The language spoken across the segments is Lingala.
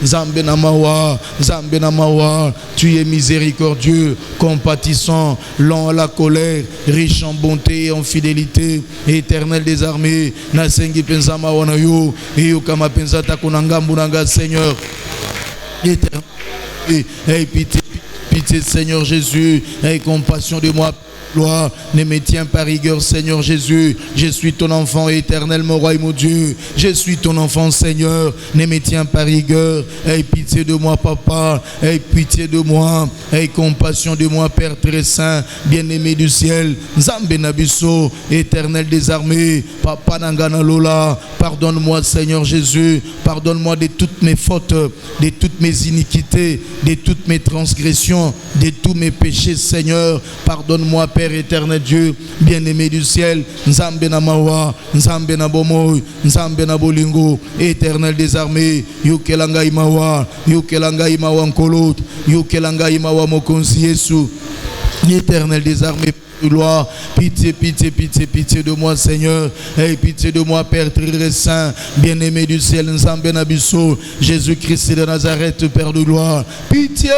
Nzambe na mawa, Nzambe na mawa. Tu es miséricordieux, compatissant, lent à la colère, riche en bonté et en fidélité, éternel des armées. Nasengi penza mawa na yo, iyo kama penza takunanga mbunanga Seigneur. Éternel, aie pitié, pitié Seigneur Jésus, aie compassion de moi. Gloire, ne me tiens pas rigueur, Seigneur Jésus. Je suis ton enfant éternel, mon roi et mon Dieu. Je suis ton enfant, Seigneur. Ne me tiens pas rigueur. Aie pitié de moi, Papa. Aie pitié de moi. Aie compassion de moi, Père très saint, bien-aimé du ciel. Nzambe Nabiso, éternel des armées. Papa Nangana Lola. Pardonne-moi, Seigneur Jésus. Pardonne-moi de toutes mes fautes, de toutes mes iniquités, de toutes mes transgressions, de tous mes péchés, Seigneur. Pardonne-moi, Père éternel Dieu, bien-aimé du ciel. Nzambe na mawa, Nzambe na bomoy, Nzambe na bolingo, éternel des armées. Yukelanga imawa, Yukelanga imawa nkolot, Yukelanga imawa mokonzi Yesu, éternel des armées. Gloire, pitié, pitié, pitié, pitié de moi, Seigneur. Aie pitié de moi, Père très saint, bien-aimé du ciel, Nzambe Nabiso, Jésus-Christ de Nazareth, Père de gloire. Pitié,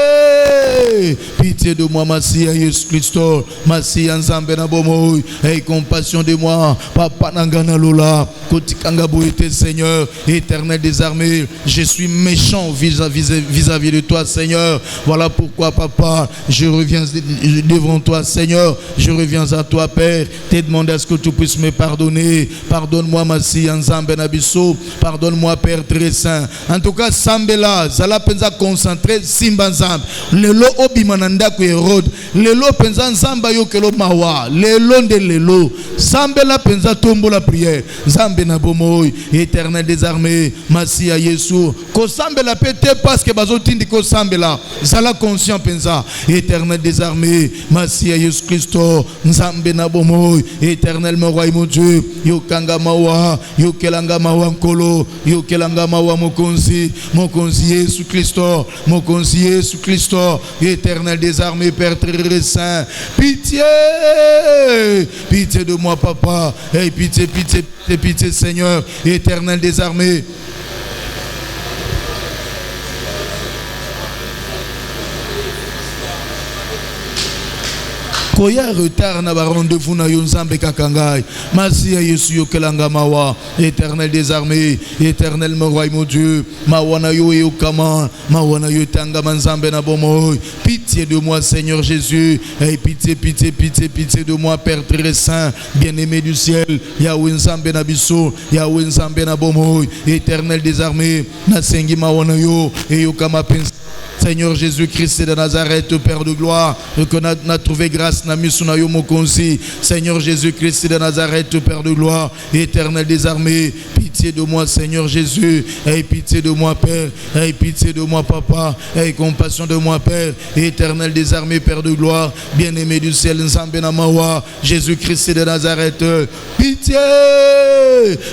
pitié de moi, Massia Jésus Christ, Massia Nzambe Nabomoy. Aie compassion de moi, Papa Nangana Lola, Kotikanga Boïté, Seigneur, éternel des armées. Je suis méchant vis-à-vis de toi, Seigneur. Voilà pourquoi, Papa, je reviens devant toi, Seigneur. Je reviens à toi, Père, te demander à ce que tu puisses me pardonner. Pardonne-moi, Massi, Nzambe Nabiso. Pardonne-moi, Père très saint. En tout cas, Sambela, Zala penza concentré, Simba Nzambe. Lelo obimananda ku Herode. Lelo penza Nzamba yo kelo mawa. Lelo nde lelo. Sambela penza tombo la prière. Nzambe Nabomoy, éternel des armées, Massi à Yesu. Ko Sambela pété parce que bazotindi ko Sambela. Zala conscient penza, éternel des armées, Massi à Yesu Christo. Nzambe na bomoy, éternel mon roi et mon Dieu. Yokanga mawa, yokelanga mawa nkolo, yokelanga mawa mokonzi, mokonzi Jésus Christo, mokonzi Jésus Christo, éternel des armées, Père très saint. Pitié, pitié de moi, Papa. Hey, pitié, pitié, pitié, pitié, Seigneur, éternel des armées. Koya retard na ba rendez-vous na Nzambe kakangai. Merci à Yesu yokelanga mawa, éternel des armées, éternel mon roi mon Dieu. Mawana yo yokama, mawana yo tanga Nzambe na bomoy. Pitié de moi, Seigneur Jésus. Et pitié, pitié, pitié, pitié de moi, Père très saint, bien-aimé du ciel. Yahweh Nzambe na biso, Yahweh Nzambe na bomoy, éternel des armées. Na sengi mawana yo et yokama pensa. Seigneur Jésus-Christ de Nazareth, Père de gloire, que n'a trouvé grâce na misuna yo mokonzi. Seigneur Jésus-Christ de Nazareth, Père de gloire, éternel des armées, pitié de moi, Seigneur Jésus. Aie pitié de moi, Père. Aie pitié de moi, Papa. Aie compassion de moi, Père. Éternel des armées, Père de gloire, bien-aimé du ciel, Nzambe na mawa, Jésus-Christ de Nazareth. Pitié,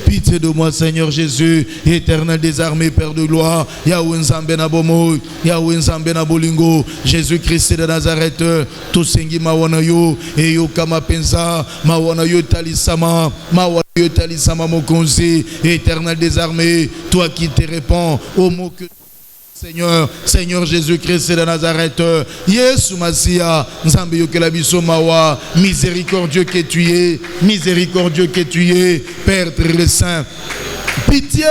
pitié de moi, Seigneur Jésus. Éternel des armées, Père de gloire, Yahweh Nzambe na bomoy, Yahweh Nzambe na bolingo, Jésus-Christ de Nazareth. Tosengi mawana yo, e yo kama penza, mawana yo talisama, mawana yo talisama mokonzi, éternel des armées, toi qui te réponds au mot que Seigneur, Seigneur Jésus-Christ de Nazareth, Yesu Masia, Nzambe yokela biso mawa, miséricordieux que tu es, miséricordieux que tu es, Père très saint. Pitié,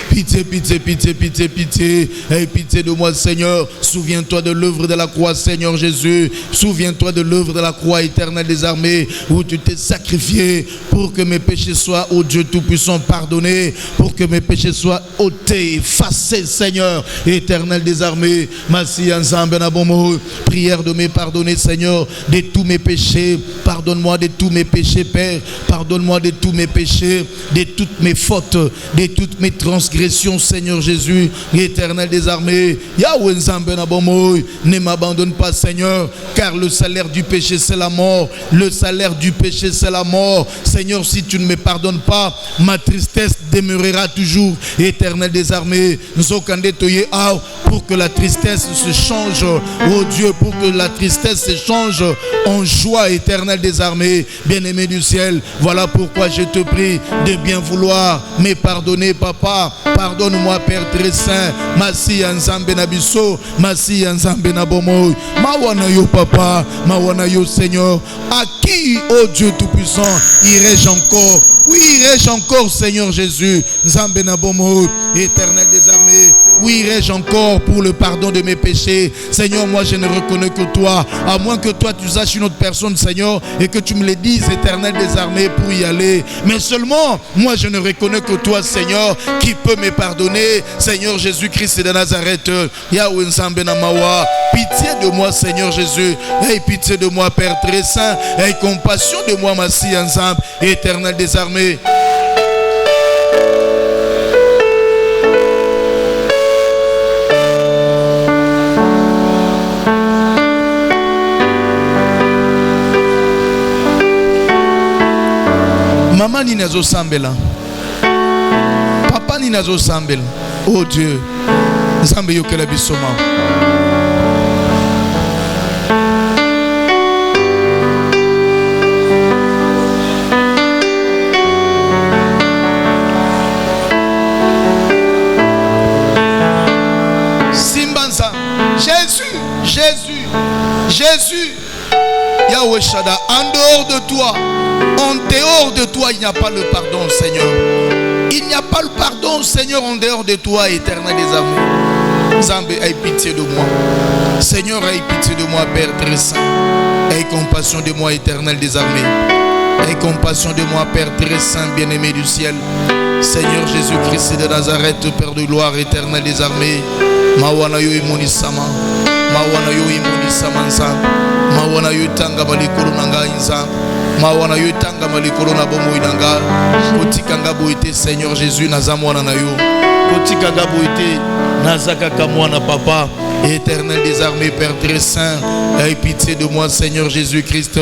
pitié, pitié, pitié, pitié, pitié. Aie pitié de moi, Seigneur. Souviens-toi de l'œuvre de la croix, Seigneur Jésus. Souviens-toi de l'œuvre de la croix éternelle des armées, où tu t'es sacrifié pour que mes péchés soient, ô Dieu Tout-Puissant, pardonnés, pour que mes péchés soient ôtés, effacés, Seigneur, éternel des armées. Massia Nzambe na bomo. Prière de me pardonner, Seigneur, de tous mes péchés. Pardonne-moi de tous mes péchés, Père. Pardonne-moi de tous mes péchés, de toutes mes fautes, de toutes mes transgressions, Seigneur Jésus, éternel des armées. Yahweh Nzambe na bomoy, ne m'abandonne pas, Seigneur, car le salaire du péché c'est la mort. Le salaire du péché c'est la mort. Seigneur, si tu ne me pardonnes pas, ma tristesse demeurera toujours, éternel des armées. Nzokande toye aw, pour que la tristesse se change, oh Dieu, pour que la tristesse se change en joie, éternel des armées, bien-aimé du ciel. Voilà pourquoi je te prie de bien vouloir vouloir me pardonner, papa. Pardonne-moi, Père très saint. Merci Nzambe na biso, merci Nzambe na bomoy. Mawana yo papa, mawana yo Seigneur. À qui, oh Dieu tout-puissant, irai-je encore? Oui, irai-je encore, Seigneur Jésus, Nzambe na bomoy, Éternel des armées. Oui, irai-je encore pour le pardon de mes péchés. Seigneur, moi je ne reconnais que toi. À moins que toi tu saches une autre personne, Seigneur, et que tu me le dises, Éternel des armées, pour y aller. Mais seulement, moi je ne reconnais que toi, Seigneur, qui peut me pardonner. Seigneur Jésus-Christ de Nazareth. Yahweh Nzambe na mawa. Pitié de moi, Seigneur Jésus. Aie pitié de moi, Père très saint. Aie compassion de moi, Massi Nzambe, Éternel des armées. Maman ni nazo sambela. Papa ni nazo sambela. Oh Dieu. Nzambe yokela bisoma. Simbanza. Jésus, Jésus, Jésus. Yahweh Shaddai, en dehors de toi. En dehors de toi, il n'y a pas le pardon, Seigneur. Il n'y a pas le pardon, Seigneur, en dehors de toi, Éternel des armées. Nzambe, aie pitié de moi. Seigneur, aie pitié de moi, Père très saint. Aie compassion de moi, Éternel des armées. Aie compassion de moi, Père très saint, bien-aimé du ciel. Seigneur Jésus-Christ de Nazareth, Père de gloire, Éternel des armées. Mawana yo imoni sama. Mawana yo imoni sama nzambe. Mawana yo tanga balikolo nanga nzambe. Mawana yo tanga malikolo na bomo inanga. Kotikanga boite Seigneur Jésus nazamwana na yo. Kotikanga boite nazaka kamwana papa. Éternel des armées, Père très saint, aie pitié de moi, Seigneur Jésus-Christ.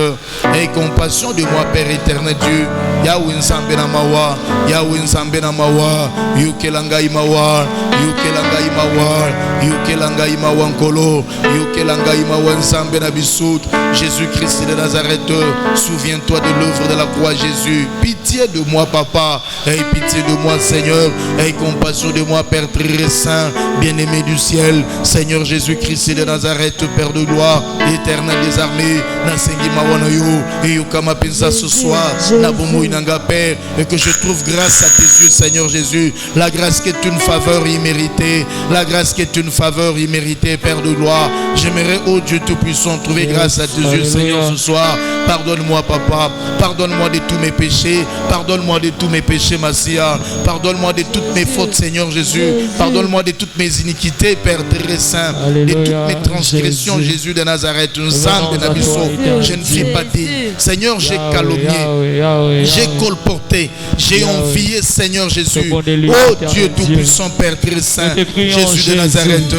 Aie compassion de moi, Père éternel Dieu. Yahweh Nzambe na mawa, Yahweh Nzambe na mawa, yukelanga imawa, yukelanga imawa, yukelanga imawa nkolo, yukelanga imawa Nzambe na bisut. Jésus-Christ de Nazareth, souviens-toi de l'œuvre de la croix, Jésus. Pitié de moi, papa. Aie pitié de moi, Seigneur. Aie compassion de moi, Père très saint, bien-aimé du ciel, Seigneur Jésus-Christ de Nazareth, Père de gloire, Éternel des armées, Nasengi Mawanayo, et Yokama Pensa ce soir, Nabomo Inanga Père, et que je trouve grâce à tes yeux, Seigneur Jésus, la grâce qui est une faveur imméritée, la grâce qui est une faveur imméritée, Père de gloire. J'aimerais, oh Dieu Tout-Puissant, trouver grâce à tes yeux, Seigneur, ce soir. Pardonne-moi, papa, pardonne-moi de tous mes péchés, pardonne-moi de tous mes péchés, Massia, pardonne-moi de toutes mes fautes, Seigneur Jésus, pardonne-moi de toutes mes iniquités, Père très saint, de toutes mes transgressions, Jésus de Nazareth, Nzambe na biso. Je ne suis pas digne, Seigneur, j'ai calomnié, j'ai colporté, j'ai envié, Seigneur Jésus. Oh Dieu Tout-Puissant, Père très saint, Jésus de Nazareth,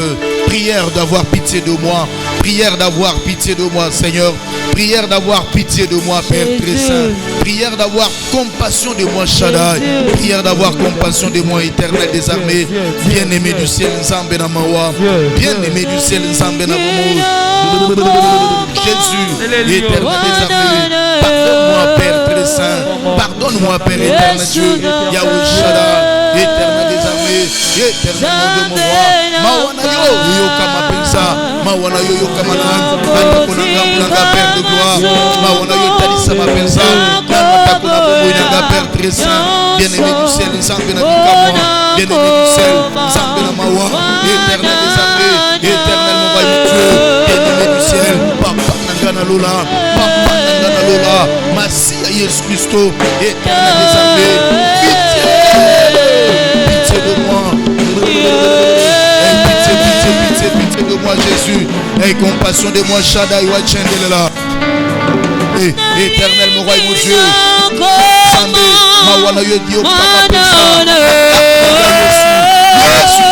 prière d'avoir pitié de moi, prière d'avoir pitié de moi, Seigneur, prière d'avoir pitié de moi, Père très saint, prière d'avoir compassion de moi, Shaddai, prière d'avoir compassion de moi, Éternel des armées, bien-aimé du ciel, Nzambe na mawa, bien-aimé du ciel, Nzambe na momo. Jésus, Éternel des armées, pardonne-moi, Père très saint, pardonne-moi, Père éternel Dieu, Yahweh Shaddai, Éternel des armées, éternel de mon roi, Mawana yo, yo kama pensa, Mawana yo yo kama nan, Atakonanga munanga Père de gloire, Mawana yo talisa ma pensa, Atakonanga bobo inanga Père très saint, bien-aimé du ciel, Nzambe na bikamoa, bien-aimé du ciel, Nzambe na mawa, éternel des armées, éternel mon roi Dieu, bien-aimé du ciel, Papa nanga na lola, Papa nanga na lola, Massia Jésus Christ, éternel des armées, pitié de moi. Pitié de moi, Jésus. Aie compassion de moi, Shaddai Wachendelela. Éternel, mon roi, mon Dieu. Sambé, Mawana Yodio,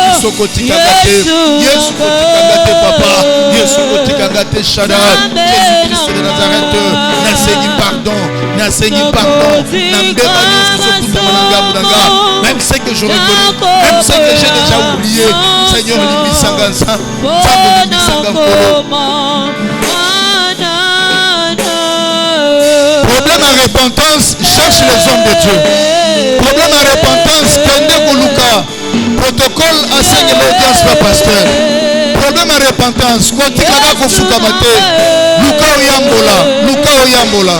Yesu Kotikagate, Yesu Kotikagate, Papa, Yesu Kotikagate, Shaddai, Jésus Christ de Nazareth, Nasengi pardon, Nasengi pardon, Nambema Yesu Kotikagate, même ce que je reconnais, même ce que j'ai déjà oublié, Seigneur, Limisanga, Seigneur, Limisanga, problème à repentance, cherche les hommes de Dieu. Problème à repentance, Kende Koluka. Protocole à Seigneur l'audience, pas pasteur. Problème à repentance, Kotikada Kofukamate. Luka Oyambola. Luka Oyambola.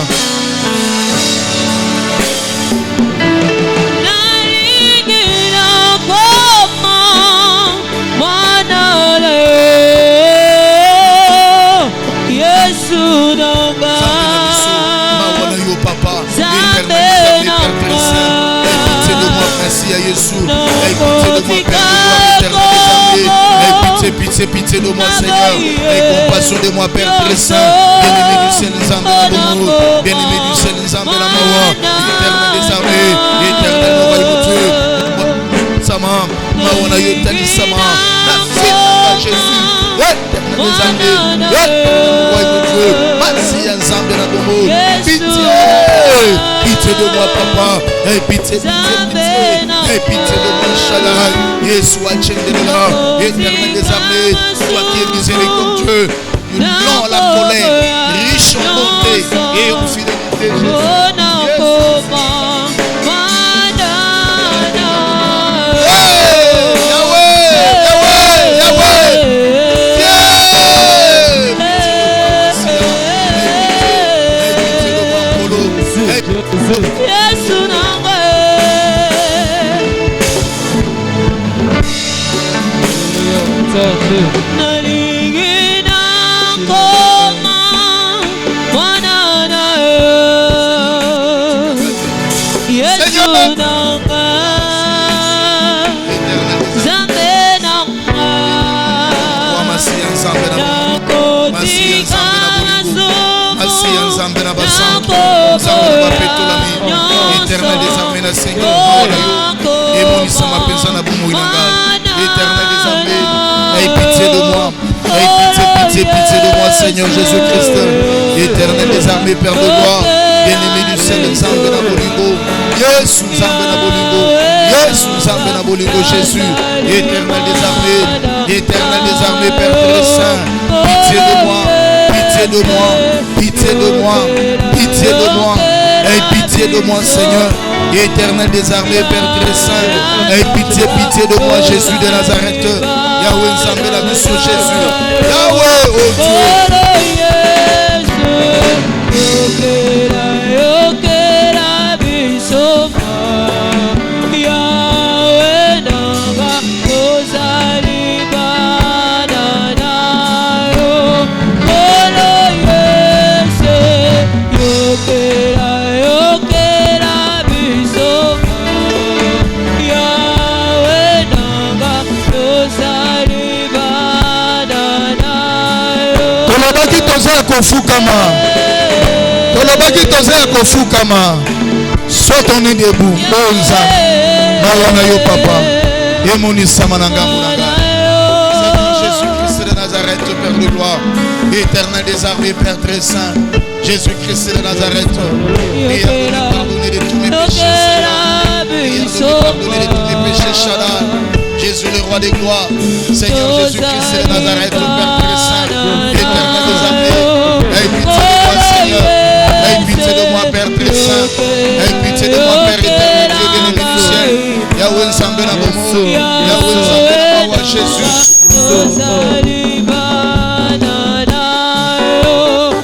Merci à Jésus. Pitié de moi, Seigneur. Aie compassion de moi, Père très saint. Bien-aimé du ciel, nous emmène bien-aimé du ciel, nous emmène à moi. Éternel des armées, éternel, nous voyons Dieu. Sama, Mawana Yotali Sama. La fille de Jésus. Éternel des armées, nous voyons Dieu. Merci à Zambé Nabomo. Pitié de moi, papa. Pitié. Et pitié de moi, Shaddai. Yeshua, Tchendela, éternel des armées, toi qui es miséricordieux, non la colère, riche en bonté et en fidélité, Jésus. Éternel des armées, la Seigneur, et mon Isama Pensana Boumouinanga, éternel des armées, aie pitié de moi, pitié de moi, Seigneur Jésus-Christ, éternel des armées, Père de gloire, bien-aimé du ciel, Zambena Bolingo, Yesu Zambena Bolingo, Yesu Zambena Bolingo, Jésus, éternel des armées, Père très saint, pitié de moi, aie pitié de moi, Seigneur, éternel des armées, Père très saint, aie pitié de moi, Jésus de Nazareth, Yahweh Nzambe la mission Jésus, Yahweh, oh Dieu. Tolobaki toza kofukama. Sois ton nez debout. Bonza. Mawana yo papa. Emonisama na ngambo na ngai. Seigneur Jésus-Christ de Nazareth, Père de gloire, éternel des armées, Père très saint. Jésus-Christ de Nazareth. Prière de me pardonner de tous mes péchés, Seigneur. Prière de me pardonner de tous mes péchés, Shaddai. Jésus le roi des gloires. Seigneur Jésus-Christ de Nazareth, Père très saint. Éternel des armées. Aie pitié de moi, Seigneur. Aie pitié de moi, Père très saint. Aie pitié de moi, Père éternel, Dieu bien-aimé du ciel. Yahweh Nzambe na bomo. Yahweh Nzambe na mawa Jésus.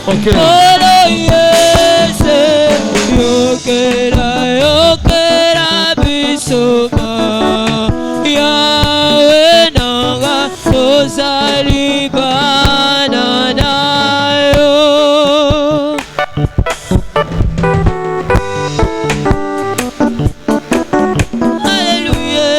Okay. Alléluia.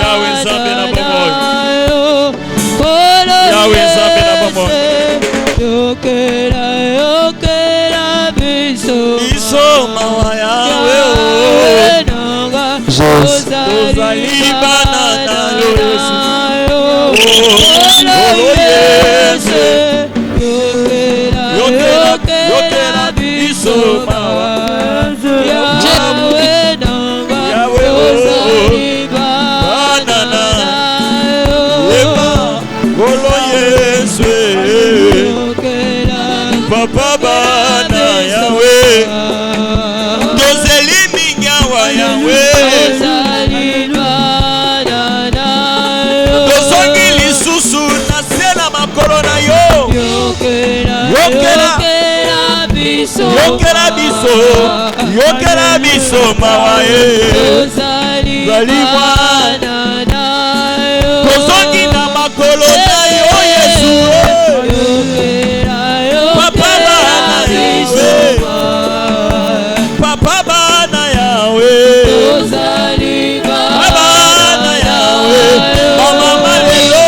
Yahweh Nzambe na bomoi. Yahweh Nzambe na bomoi. Biso mawa Yahweh. Ozali bana na Yesu. Yokela biso mawa Yahweh ozali bana na Eba Golo Yesu Papa bana Yahweh Tozeli minga wa Yahweh Tozongi lisusu na sena makolo na yo Yokela biso mawa zali mwana Tozongi na makolo na yo Yesu Papa bana Yahweh Papa bana Yahweh Bana Yahweh Mama malelo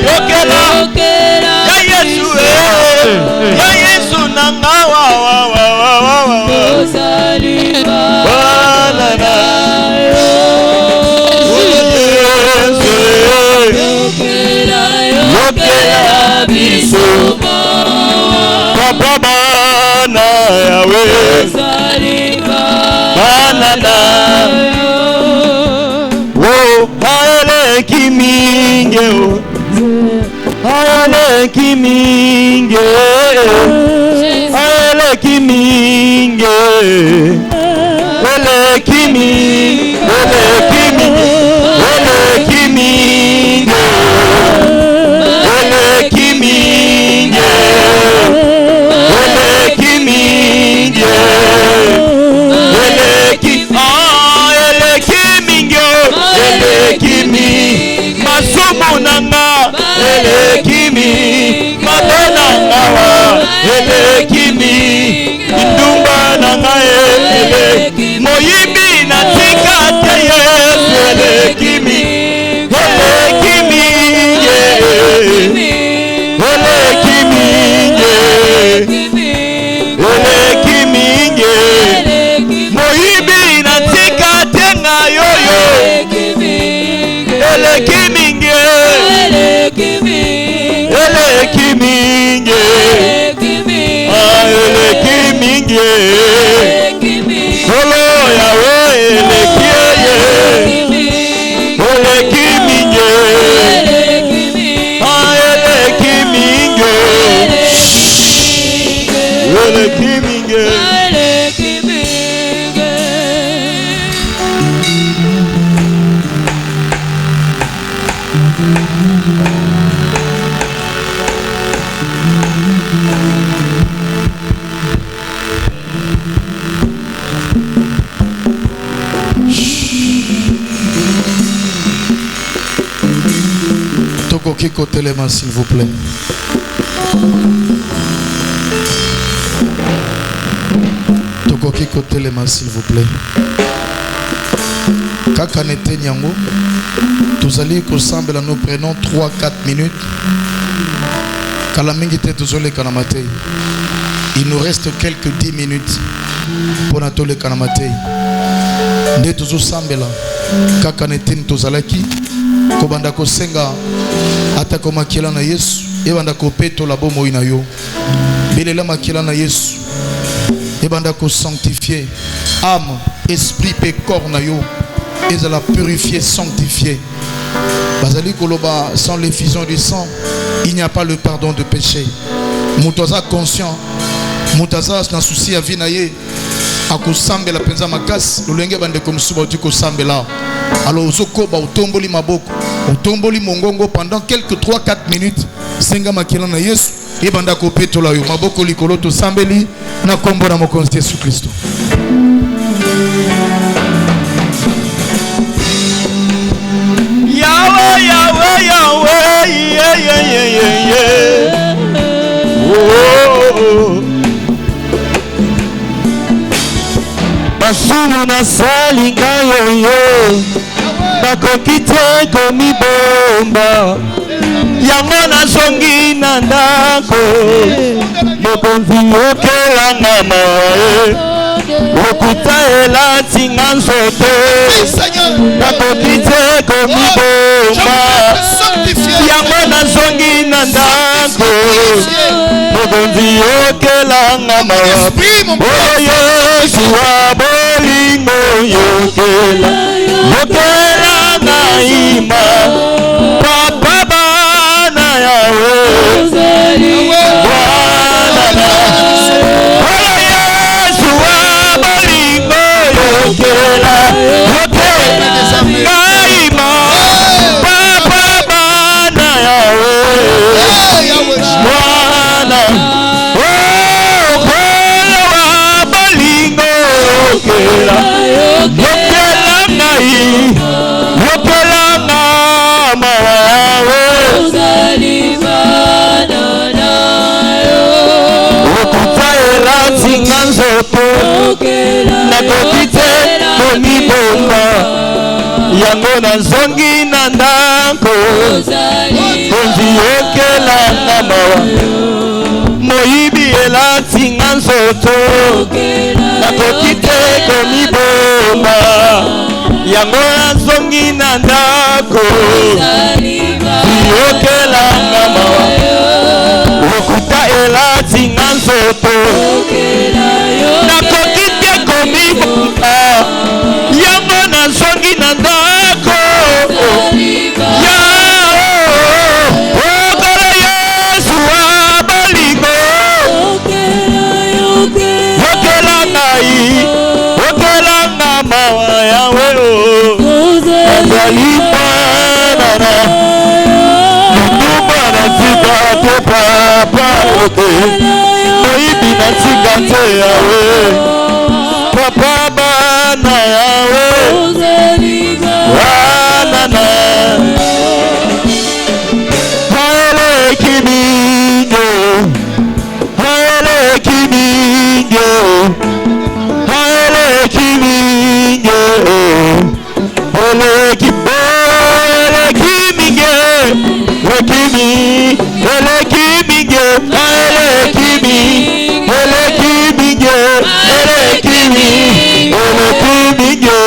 Yokela biso Ya Yesu nanga wa Yokela biso Papa bana Yahweh bana Haele kiminge Haele kiminge Haele kiminge Haele kiminge Haele kiminge Haele kiminge Haele kiminge Masumu nanga elekimi Madonna ngawa elekimi Indumba nanga elekimi Moyimbi na tika teye elekimi Elekimi Elekimi Elekimi Moyimbi na tika tenga yoyo Elekiminge Elekiminge Elekiminge Solo Yahweh Elekiye Elekiminge Elekiminge Elekiminge Tokoki kotelema s'il vous plaît. Tokoki kotelema s'il vous plaît. Kaka nete nyango. Tozali kosambela nous prenons 3-4 minutes. Kalamingi te tozole kanamate. Il nous reste quelques 10 minutes pour natole kanamate. Nde tozo sambela. Kaka nete tozalaki. Kobanda kosenga ata ko makila na Yesu ebanda ko peto la bomo ina yo belela makila na Yesu ebanda ko sanctifier âme esprit pe corps na yo ezala purifier sanctifier bazali koloba sans l'effusion du sang il n'y a pas le pardon de péché mutoza conscient mutaza na souci à vie na ye akosambela penza makasi lolenge bande comme suba utiko sambela alors ozokoba utomboli maboko utomboli mongongo pendant quelques 3-4 minutes senga makila na Yesu ebanda ko petola yo maboko likolo to sambeli na kombo na mokonzi Yesu Kristo. Yahweh, Yahweh, Yahweh, yeah, yeah, yeah, yeah, yeah. Oh. Masumu na salinga yoyo nakoki te komibomba Yango nazongi na ndako mokonzi okelanga mawa lokuta elatinga nzoto nakoki te komibomba yango nazongi na ndako mokonzi okelanga mawa oyo siwa bolingo yokela yokela na ima papa bana yawe bwana oyo yesu wa bolingo yokela yokela na ima papa bana yawe bwana oyo wa bolingo yokela yokela ngai yokela na mawawe okuta elatinga nzoto nakoki te komibomba yango nazongi na ndako konzi yokelanga mawa moyibi elatinga nzoto nakoki te komibomba yango nazongi na ndako yokelanga mawa okuta elatinga nzoto nakoki te komibomba yango nazongi na ndako ya okolo yesu wa bolingo okela ngai okelanga mawa yawe azali mwanana lutumba natika te papa ote moyibi natika te yawe papa bana yawe wanana haeleki mingo haeleki mingo haeleki mingo eleki eleki mingo eleki mi eleki mingo eleki mi eleki mingo eleki mi eleki mingo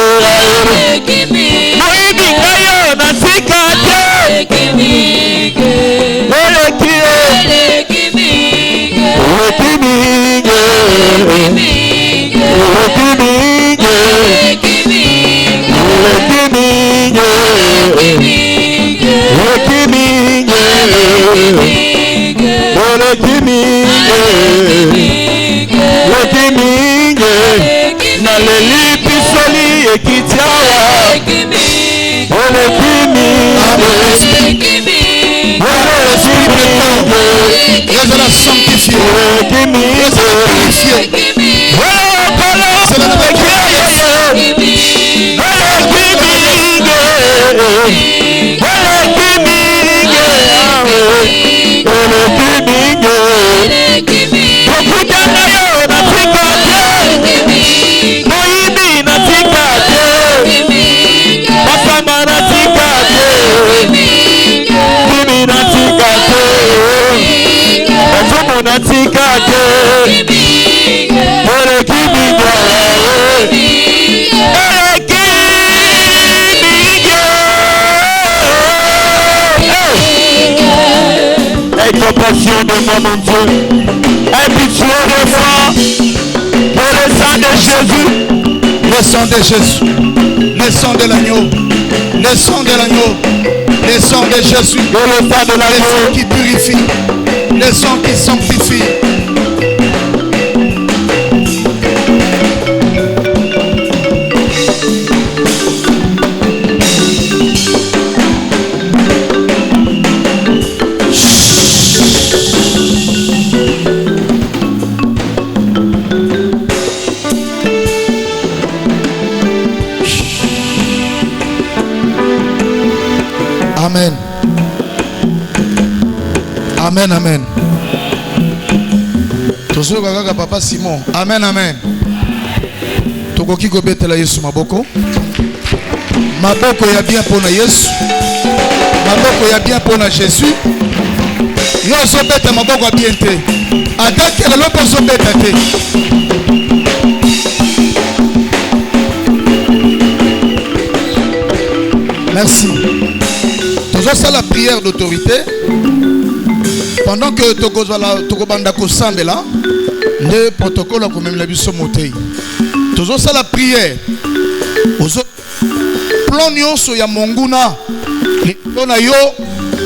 eleki mi moyibi kayo na sikate eleki eleki mingo eleki mingo eleki mingo naleli pisoli ekitiawa Compassion de moi, mon Dieu. Aie pitié de moi. Pour le sang de Jésus. Le sang de Jésus. Le sang de l'agneau. Le sang de l'agneau. Le sang de Jésus. Le sang de l'agneau. Le sang qui purifie. Le sang qui sanctifie. Amen. Amen, amen. Tozo kaka papa Simon. Amen, amen. Tokoki ko betela Yesu maboko. Maboko ya bien pour Yesu. Maboko ya bien pour Jésus. Yo so beta maboko ya bien te. Atake le lopo so beta te. Merci. Tozo ça la prière d'autorité. Pendant que Tokobanda Kosambela, le protocole a quand même la biso motei. Tozo ça la prière. Ozo plan nyonso ya monguna. Likolo na yo,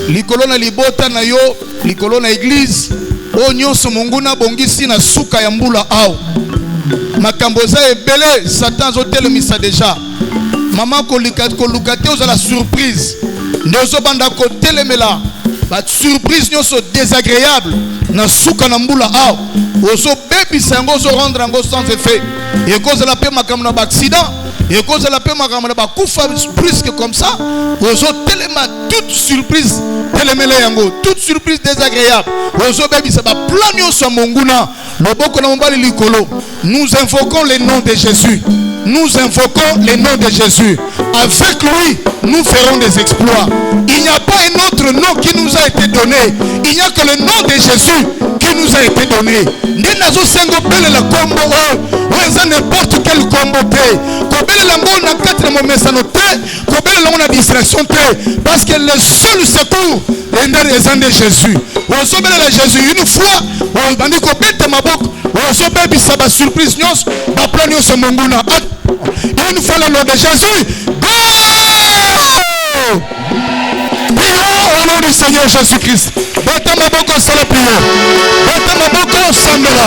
likolo na libota na yo, likolo na église. O nyonso monguna bongisi na suka ya mbula ao. Makambo za ebele Satan zo telemisa déjà. Maman kolukate oza la surprise. Ndezo banda ko telemela. La surprise nyonso désagréable na suka na mbula ao. Ozo baby sango zo rendre en sans effet. Et cause la paix makambo na accident. Et cause la paix makambo na kufa plus que comme ça. Ozo telema toute surprise telemela yango, toute surprise désagréable. Ozo baby ça ba plan nyonso monguna. Loboko na mbali likolo. Nous invoquons le nom de Jésus. Nous invoquons le nom de Jésus. Avec lui, nous ferons des exploits. Il n'y a pas un autre nom qui nous a été donné. Il n'y a que le nom de Jésus qui nous a été donné. N'importe quel combo. Parce que le seul secours est dans les ans de Jésus. On se met à Jésus une fois. On va dire que ça va surprise. Une fois le nom de Jésus. Prions au nom du Seigneur Jésus-Christ. Bata maboko sala prière. Bata maboko sambela.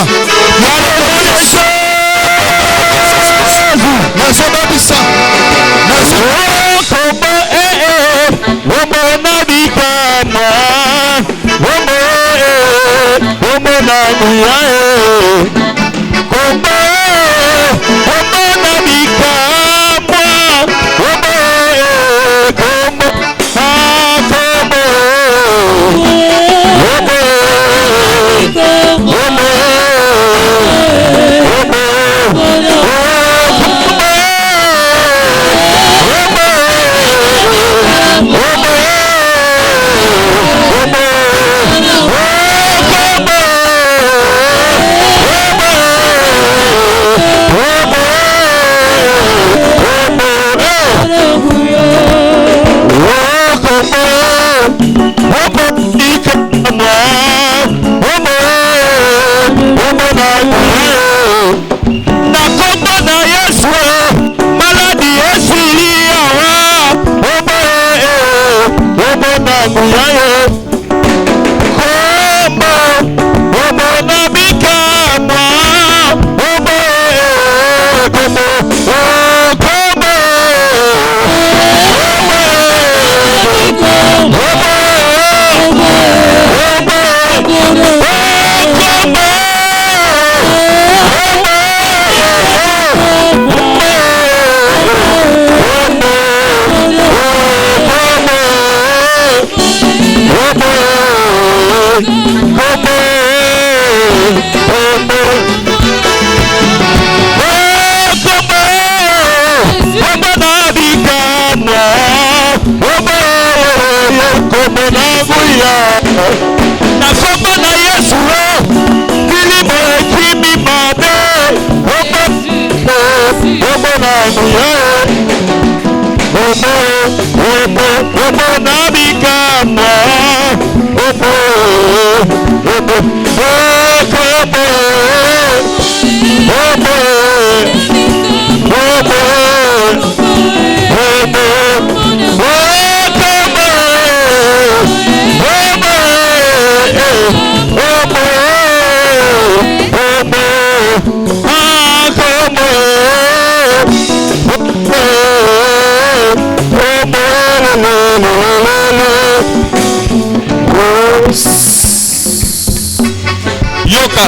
Yoka,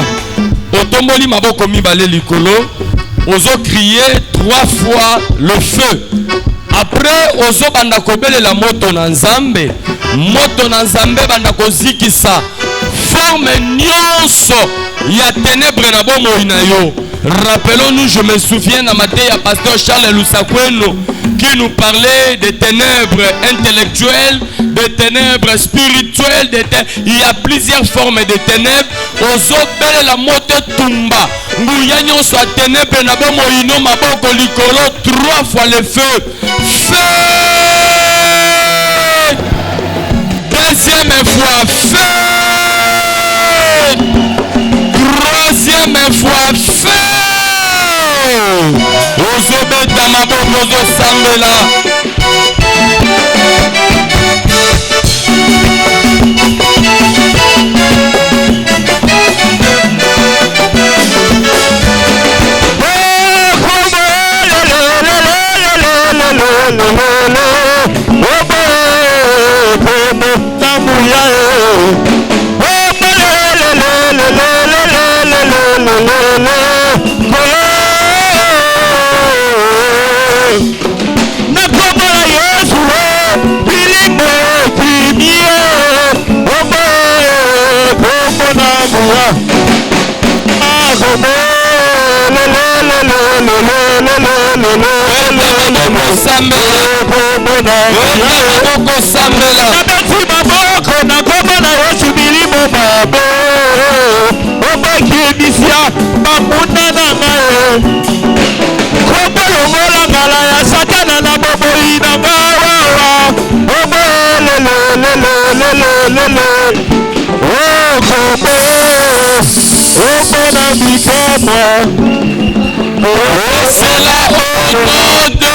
otomboli maboko mibale likolo, ozo crier 3 fois le feu. après ozo banda kobelela moto na nzambe banda kozikisa forme nyonso ya ténèbre na bomoi na yo. Rappelons-nous, je me souviens dans ma tête, pasteur Charles Lusakweno qui nous parlait des ténèbres intellectuelles, des ténèbres spirituelles, il y a plusieurs formes de ténèbres. Ozo belle la moto tumba. Nguya nyonso a ténèbres na bomoi no maboko likolo 3 fois le feu. Feu! Deuxième fois, feu! Troisième fois, feu! Ozobeta maboko ozosambela. C'est là au nom de.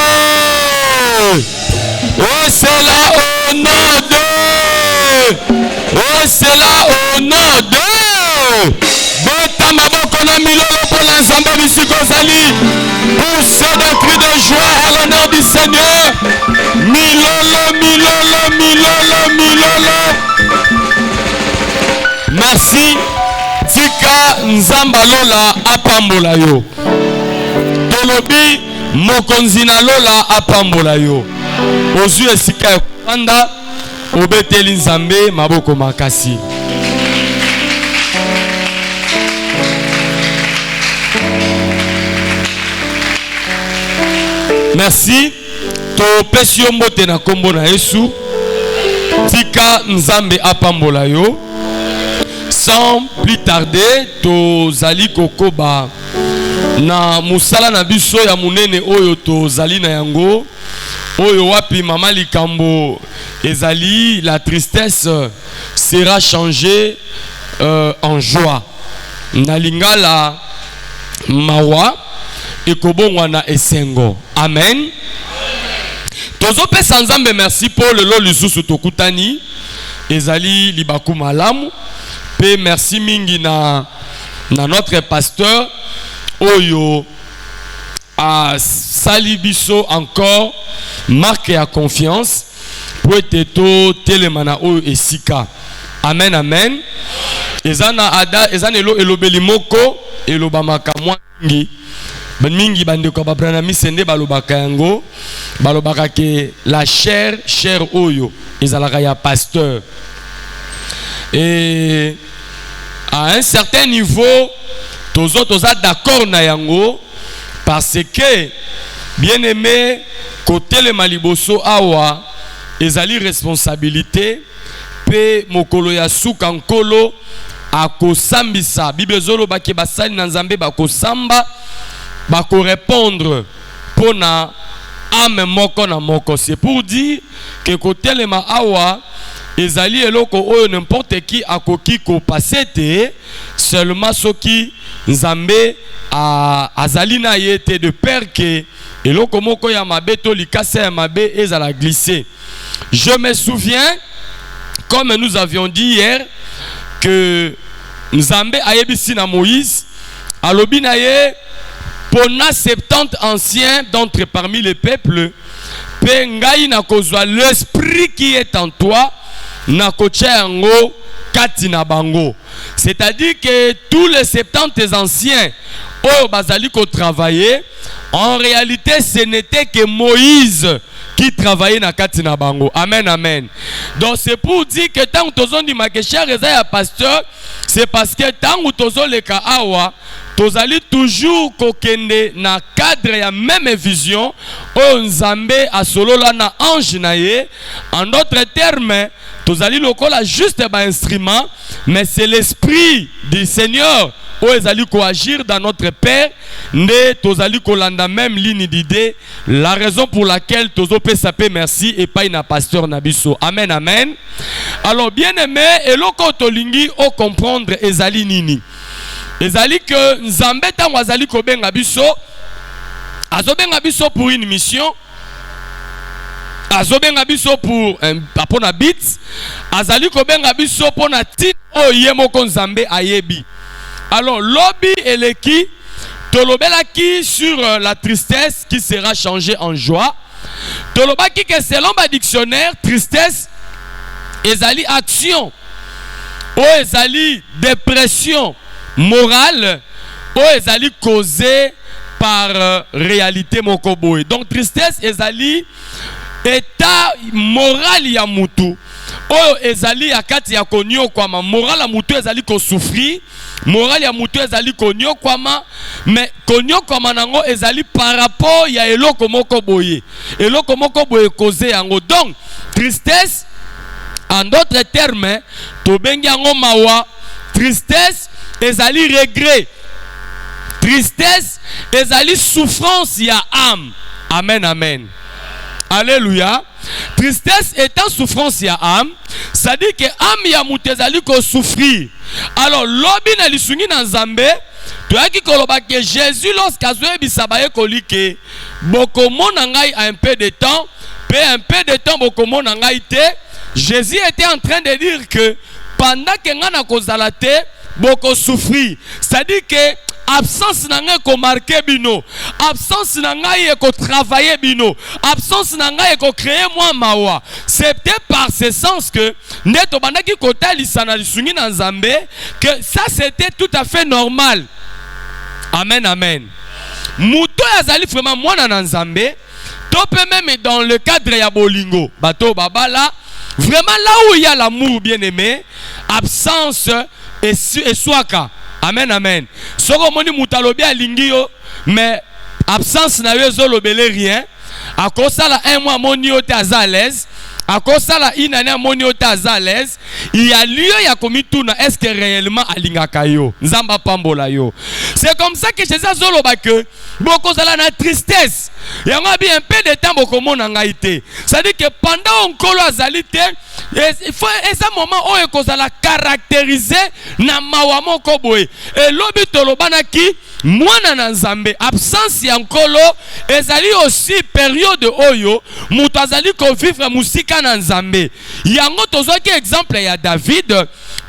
Oh, c'est là au nom de. Oh, c'est là au nom de. Bota maboko na milolo pour l'ensemble bisiko zali. Poussez des cris de joie à l'honneur du Seigneur. Milolo, milolo, milolo, milolo. Merci. Tika nzamba lola apambola yo. Tolobi mokonzi na lola apambola yo. Ozu esika ya kwanda obeteli nzambe maboko makasi. Merci. To pesi yo mbote na kombo na Yesu. Tika nzambe apambola yo. Sans plus tarder, to zali kokoba na musala na biso ya munene oyo to zali na yango oyo wapi mama likambo ezali la tristesse sera changée en joie. Na lingala mawa ekobongwa na esengo. Amen. Tozo pesa nzambe merci pour le lo lisusu tokutani ezali libaku malamu. Merci mingi na notre pasteur Oyo a salibiso encore marque à confiance pour être telemana Oyo esika. Amen amen. Ezana ada ezana elobeli moko elobamaka mwangi mingi bandeko babrana misende balobaka yango balobaka ke la chair Oyo ezalaka ya pasteur. Et à un certain niveau, tous autres d'accord na yango parce que bien aimé côté le maliboso awa ezali responsabilité pe mokolo ya suka nkolo akosambisa Bible zolo baki basali na nzambe bakosamba bako répondre pona ame moko na moko. C'est pour dire que côté le ma awa ezali eloko oyo n'importe qui akoki ko passer seulement soki nzambe azali na yete de peur que eloko moko ya mabe to likase ya mabe ezala glisser. Je me souviens, comme nous avions dit hier, que nzambe ayebisi na Moïse alobi na ye pona 70 anciens d'entre parmi les peuples pe ngai na kozwa l'esprit qui est en toi na yango kati na bango. C'est-à-dire que tous les 70 anciens au bazali ko travailler, en réalité ce n'était que Moïse qui travaillait na kati na bango. Amen, amen. Donc c'est pour dire que tant que tozon di makesher ezaya pasteur, c'est parce que tant que tozon le ka awa, tozali toujours kokende na cadre ya même vision o nzambe asolola na ange na ye. En d'autres termes, tozali lokola juste ba instrument, mais c'est l'esprit du Seigneur où ezali ko agir dans notre Père, ne tozali ko landa même ligne d'idée, la raison pour laquelle tozo pe sape merci et pas na pasteur nabiso. Amen, amen. Alors bien aimé, eloko tolingi o comprendre ezali nini. Ezali que nzambe tango azali ko benga biso, azobenga biso pour une mission, azobenga biso pour apona bit, azali ko benga biso pona tit o yemoko nzambe ayebi. Alors lobby eleki tolobelaki sur la tristesse qui sera changée en joie. Tolobaki que selon ma dictionnaire, tristesse ezali action, o ezali dépression morale, o ezali causée par réalité moko boye. Donc tristesse ezali état moral ya mutu, o ezali akati ya konyo kwama moral ya mutu ezali ko souffrir, moral ya mutu ezali konyo kwama, mais konyo kwama nango ezali par rapport ya eloko moko boye, eloko moko boye causé yango. Donc tristesse en d'autres termes to bengi yango mawa. Tristesse ezali regret, tristesse ezali souffrance ya âme. Amen, amen. Alléluia. Tristesse étant souffrance ya âme, ça dit que âme ya mutu ezali ko souffrir. Alors lobi na lisungi na nzambe toyaki koloba que Jésus lorsqu'azoye bisabaye kolike bokomona ngai un peu de temps, pe un peu de temps bokomona ngai te. Jésus était en train de dire que pendant que ngana kozala te boko souffrir, c'est-à-dire que absence nanga ko marquer bino, absence nanga ko travailler bino, absence nanga ko créer moi mawa. C'est peut-être par ce sens que neto bandaki ko talisa na lisungi na nzambe que ça c'était tout à fait normal. Amen, amen. Muto yazali vraiment mwana na nzambe, tope même dans le cadre ya bolingo bato babala. Vraiment là où il y a l'amour bien aimé, absence et swaka. Amen, amen. Soko moni mutalobi alingi yo, mais absence na yo zolobele rien. A cause ça la un mois moni yo te à l'aise. À cause ça la une année moni yo te à l'aise. Il y a lieu ya komi tuna est-ce que réellement alingaka yo nzamba pambola yo. C'est comme ça que Jésus zoloba que boko zala na tristesse. Yango bi un peu de temps boko mona ngaite. Ça dit que pendant onkolo azali te, il faut esa moment o ekozala caractériser na mawa moko boye. Et lobi tolobana ki mwana na nzambe absence ya nkolo ezali aussi période oyo mutu azali ko vivre musika na nzambe. Yango tozwaki exemple ya David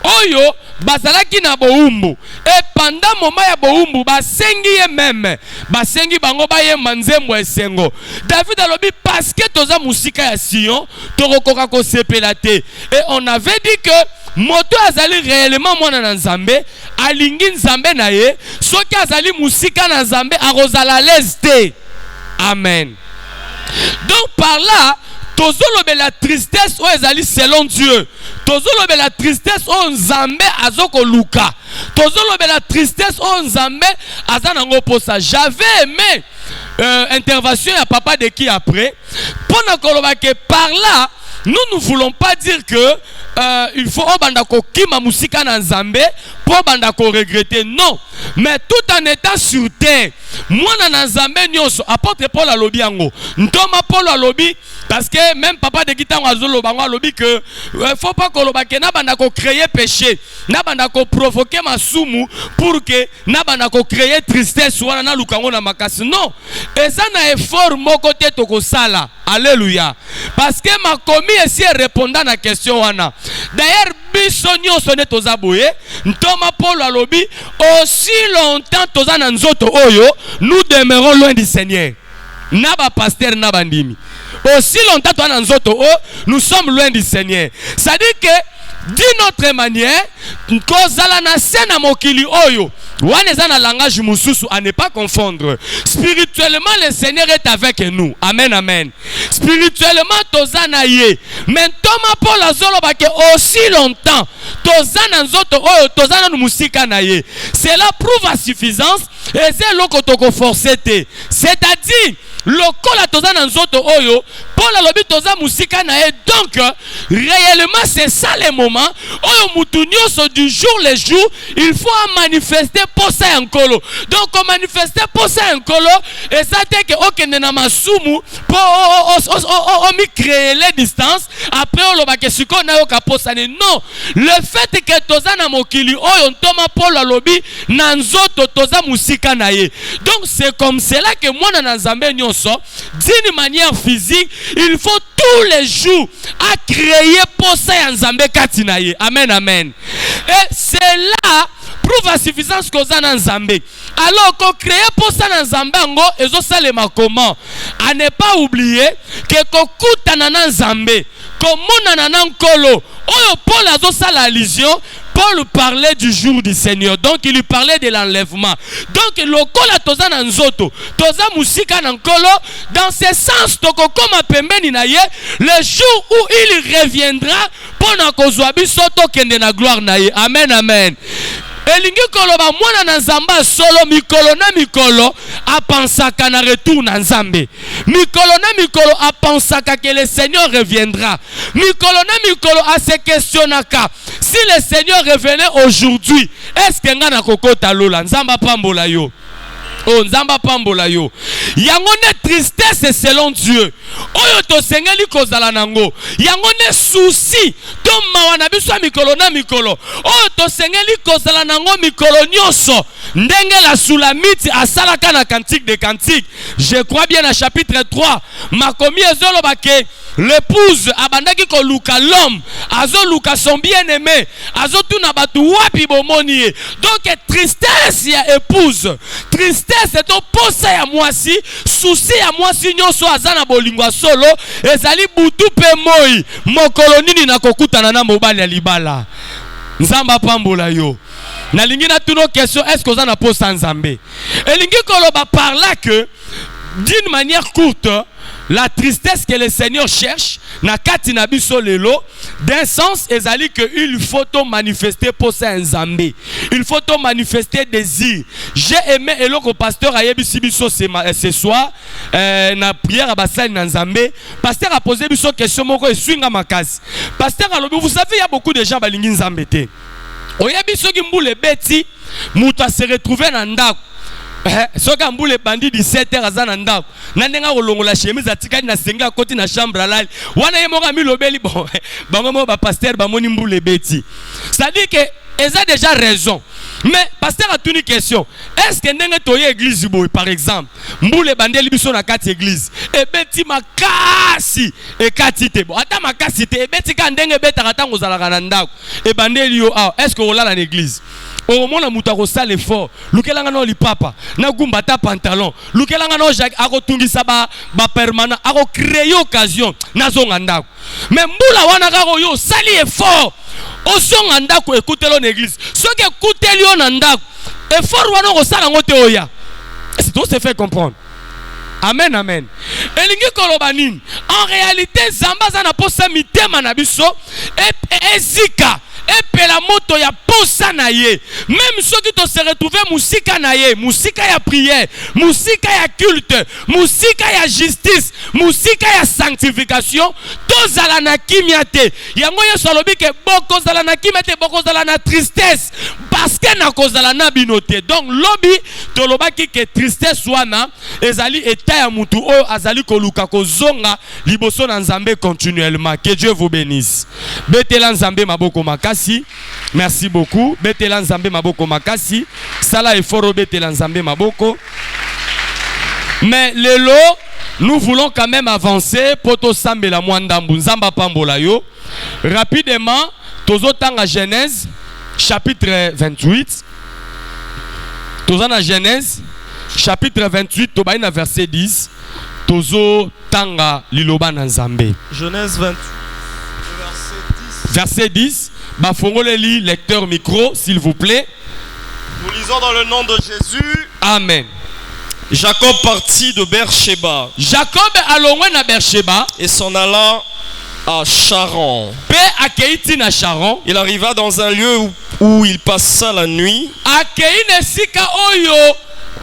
oyo bazalaki na boumbu, et pendant moment ya boumbu basengi ye même basengi bango baye manzembo esengo. David alobi parce que toza musika ya Sion tokokoka ko sepela te. Et on avait dit que moto azali réellement mwana na nzambe alingi nzambe na ye, soki azali musika na nzambe akozala l'aise te. Amen. Donc par là tozolobe la tristesse o ezali selon Dieu, tozolobe la tristesse o nzambe azoko luka, tozolobe la tristesse o nzambe azanango posa. J'avais aimé intervention ya papa de qui après pendant koloba que par là nous ne voulons pas dire que il faut obandako kima musika na nzambe pour bandako regretter, non, mais tout en étant sur terre mwana na nzambe nyonso apôtre Paul alobi yango ntoma Paul alobi parce que même papa de kitango azolo bango alobi que faut pas koloba que na bandako créer péché, na bandako provoquer masumu pour que na bandako créer tristesse wana na lukango na makasi. Non, eza na effort moko te tokosala. Alléluia. Parce que ma commis ici répondant à la question wana. D'ailleurs biso nyonso ne toza boye ntoma Paul alobi aussi longtemps toza na nzoto oyo nous demeurons loin du Seigneur. Naba pasteur naba ndimi. Aussi longtemps toza na nzoto oyo nous sommes loin du Seigneur. Ça dit que d'une autre manière, kozala na sena mokili oyo. Ouaneza na langage mususu à ne pas confondre. Spirituellement, le Seigneur est avec nous. Amen, amen. Spirituellement, tozana ye. Mais Thomas Paul azolo bake aussi longtemps. Tozana nzoto oyo, tozana nu musika na ye. Cela prouve à suffisance. Et c'est l'okotoko forcété. C'est-à-dire, lokola tozana nzoto oyo, Paul alobi toza musika na ye. Donc, réellement, c'est ça le moment. Oyo mutunyoso du jour le jour, il faut manifester pour ça encore. Donc, on manifeste pour ça encore. Et ça dit que okende na masumu pour mi créer les distances. Après, on va que suko na yo kaposane. Non, le fait que toza na mokili oyo ntoma Paul alobi na nzoto toza musika na ye. Donc, c'est comme cela que moi na Nzambe nyonso, d'une manière physique, il faut tous les jours à créer pour ça ya Nzambe kati na ye. Amen, amen. Et c'est là prouve à suffisance que ça dans Nzambe. Alors qu'on crée pour ça dans Nzambe ngo ezo salema comment? À ne pas oublier que kokuta na Nzambe, komona na nkolo. Oyo Paul azo sala allusion. Paul parlait du jour du Seigneur. Donc il lui parlait de l'enlèvement. Donc lokola toza na nzoto, toza musika na nkolo, dans ce sens toko koma pembeni na ye, le jour où il reviendra pour na kozwa biso tokende na gloire na ye. Amen, amen. Elingi koloba mwana na Nzamba solo mikolo na mikolo apensaka na retour na Nzambe. Mikolo na mikolo apensaka que le Seigneur reviendra. Mikolo na mikolo a se questionnaka. Si le Seigneur revenait aujourd'hui, est-ce que nga na kokota lola Nzamba pambola yo? Oh, Nzamba pambola yo. Yangone tristesse selon Dieu. Oyo to sengeli kozala nango. Yangone souci. To mawana biso mikolo na mikolo. Oyo to sengeli kozala nango mikolo nyonso. Ndenge la Sulamite asalaka na cantique des cantiques. Je crois bien à chapitre 3. Makomi ezolo bake. L'épouse abandaki ko luka l'homme. Azo luka son bien-aimé. Azo tuna batu wapi bomoni. Donc tristesse ya épouse. Tristesse c'est ton posa ya mwasi, souci ya mwasi nyonso azana bolingwa solo, ezali butu pe moi, mokolo nini na kokutana na mobali ya libala. Nzamba pambola yo. Na lingi na tuno question, est-ce que vous en avez posé Nzambe? Et lingi koloba par là que, d'une manière courte, la tristesse que le Seigneur cherche, na kati na biso lelo, d'un sens, ezali que il faut manifester pour ça Nzambe. Il faut manifester désir. J'ai aimé et le pasteur a yebi biso ce soir, na prière à basali na Nzambe. Pasteur a posé biso question moko et swinga makasi. Pasteur a vous savez il y a beaucoup de gens balingi Nzambe te. Oyebi soki mbule beti, muta se retrouver na ndako. Soka mbule bandi 17h azana ndako. Nandenga kolongola chemise atikali na senga koti na chambre alali. Wana yemoka milobeli bon. Bango ba pasteur ba moni mbule beti. Ça dit que ils ont déjà raison. Mais pasteur a une question. Est-ce que ndenge toye église boy par exemple, mbule bandeli biso na kati église. E beti makasi e kati te. Bon, ata makasi te e beti ka ndenge beta katango zalaka na ndako. E bandeli yo est-ce que on l'a dans l'église? Au moment où mutako sale effort, lukelanga no lipapa, na gumbata pantalon, lukelanga no Jacques akotungisa ba permanent, ako créer occasion na zonga ndako. Mais mbula wana kako yo sali effort. O zonga ndako écoutez-le en église. Ce que écoutez yo na ndako, effort wana ko sala ngote oya. C'est tout se fait comprendre. Amen, amen. Elingi kolobanin. En réalité, Zamba zana posa mitema na biso et zika. Et puis la moto ya posa na ye. Même ceux qui te se retrouver musika na ye, musika ya prière, musika ya culte, musika ya justice, musika ya sanctification, to zala na kimia te. Yango yeso alobi ke boko zala na kimia te, boko zala na tristesse parce que na kozala na binote. Donc lobi to lobaki ke tristesse wana ezali eta ya mutu oyo azali koluka kozonga liboso na Nzambe continuellement. Que Dieu vous bénisse. Betela Nzambe maboko makasi. Merci beaucoup. Betela Nzambe maboko makasi. Sala effort betela Nzambe maboko. Mais lelo, nous voulons quand même avancer pour to sambela mwandambu Nzamba pambola yo. Rapidement, tozo tanga Genèse chapitre 28. Tozo na Genèse chapitre 28 toba na verset 10. Tozo tanga liloba na Nzambe. Genèse 28 verset 10. Bafongoleli lecteur micro s'il vous plaît. Nous lisons dans le nom de Jésus. Amen. Jacob partit de Beersheba Jacob alongwe na Beersheba et s'en alla à Charan. pe akeiti na Charon. Il arriva dans un lieu où il passa la nuit, Akei na esika oyo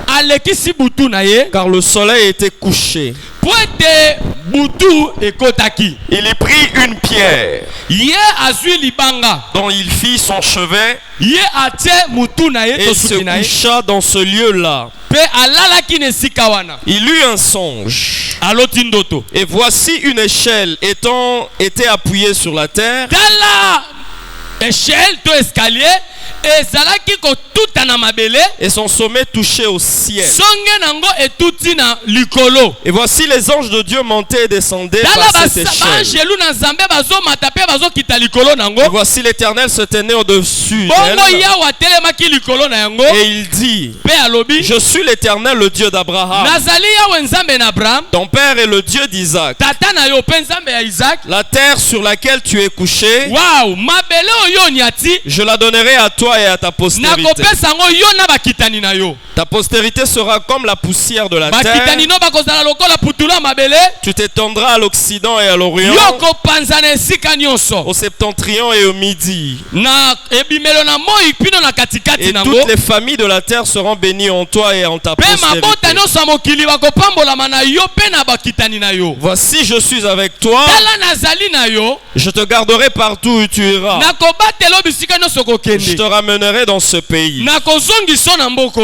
alekisi butu na ye car le soleil était couché. po ete butu ekotaki. Il y prit une pierre Ye azwi libanga dont il fit son chevet ye atie mutu na ye et to se suki na ye coucha dans ce lieu-là. pe alalaki na esika wana. Il eut un songe. Aloti ndoto. Et voici une échelle était appuyée sur la terre. Tala échelle to escalier ezalaki kotuta na mabele Et son sommet touchait au ciel. songe nango etuti na likolo. Et voici les anges de Dieu montaient et descendaient Tala par cette échelle. baangelu na nzambe bazomata pe bazokita likolo nango. Et voici l'Éternel se tenait au-dessus Bongo d'elle. yawa atelemaki likolo na yango Et il dit, pe alobi je suis l'Éternel, le Dieu d'Abraham. nazali yawe nzambe na Abraham Ton père est le Dieu d'Isaac. tata na yo pe nzambe ya Isaac. La terre sur laquelle tu es couché, Wow, mabele oyo nyati je la donnerai à toi et à ta postérité. nakopesa yango yo na bakitani na yo. Ta postérité sera comme la poussière de la Bakitani terre. no bakozala lokola putula mabele. Tu t'étendras à l'Occident et à l'Orient, Yo kopanza na esika nyonso. au septentrion et au midi. Na ebimelo na moi pino na katikati Et nango. toutes les familles de la terre seront bénies en toi et en ta Pe mabota postérité. nyonso ya mokili bakopambolama na yo pe na bakitani na yo. Voici, je suis avec toi. Tala nazali na yo. Je te garderai partout où tu iras. Nakobatela bisika nyonso Je kokende. te ramènerai dans ce pays. Nakozongisa na mboko.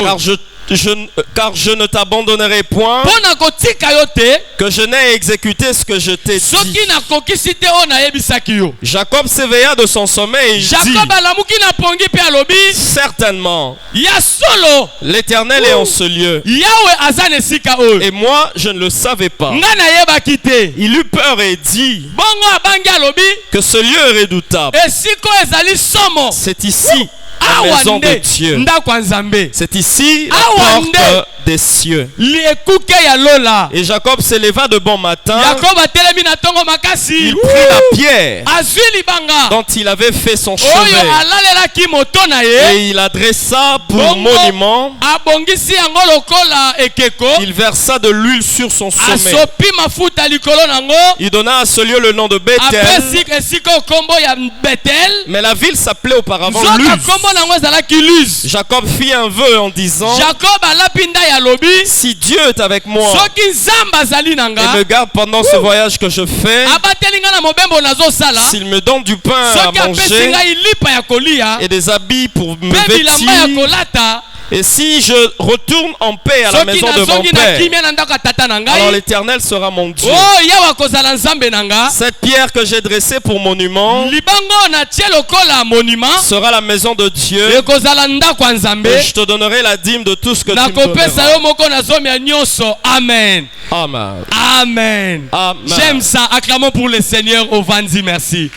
Car je ne t'abandonnerai point, Mpo na kotika yo te. que je n'ai exécuté ce que je t'ai dit. Soki nakokisi te oyo nayebisaki yo. Jacob s'éveilla de son sommeil et il dit, Jacob alamuki na pongi pe alobi. certainement, Ya solo. l'Éternel est en ce lieu. Yawe aza na esika oyo. Et moi, je ne le savais pas. Nga nayebaki te. Il eut peur et dit Bongo abangi alobi. que ce lieu est redoutable. Esiko ezali somo. C'est ici la maison de Dieu. Ndako ya Nzambe. C'est ici la Awande. porte des cieux. Liekuke ya lola. Et Jacob s'éleva de bon matin. Jacob atelemi na tongo makasi. Il prit la pierre Azwi libanga. dont il avait fait son Oyo chevet alalelaki moto na ye. et il adressa pour Bongo monument. abongisi yango lokola ekeko. Il versa de l'huile sur son sommet. Asopi mafuta likolo nango. Il donna à ce lieu le nom de Bethel. Apesi esika kombo ya Bethel. Mais la ville s'appelait auparavant Zoka Luz. kombo nango ezalaki Luz. Jacob fit un vœu en disant, Jacob alapinda ya lobi. si Dieu est avec moi Soki nzambe azali et nanga. me garde pendant ce voyage que je fais, Abateli nga na mobembo nazosala. s'il me donne du pain à Soki apesi manger ngai lipa ya kolia. et des habits pour me Pe bilamba ya vêtir, kolata. et si je retourne en paix à la Soki maison de mon nazongi na père, kimia na ndako ya tata na alors ngai. l'Éternel sera mon Dieu. Oh yawa kozala nzambe nanga. Cette pierre que j'ai dressée pour monument Libango na tie lokola monument. sera la maison de Dieu. Ekozala ndako ya Nzambe. Et je te donnerai la dîme de tout ce que tu me Nakopesa donneras. yo moko na zomi ya nyonso. Amen. Amen. Amen. Amen. J'aime ça. Acclamons pour le Seigneur. Au Vanzi, merci.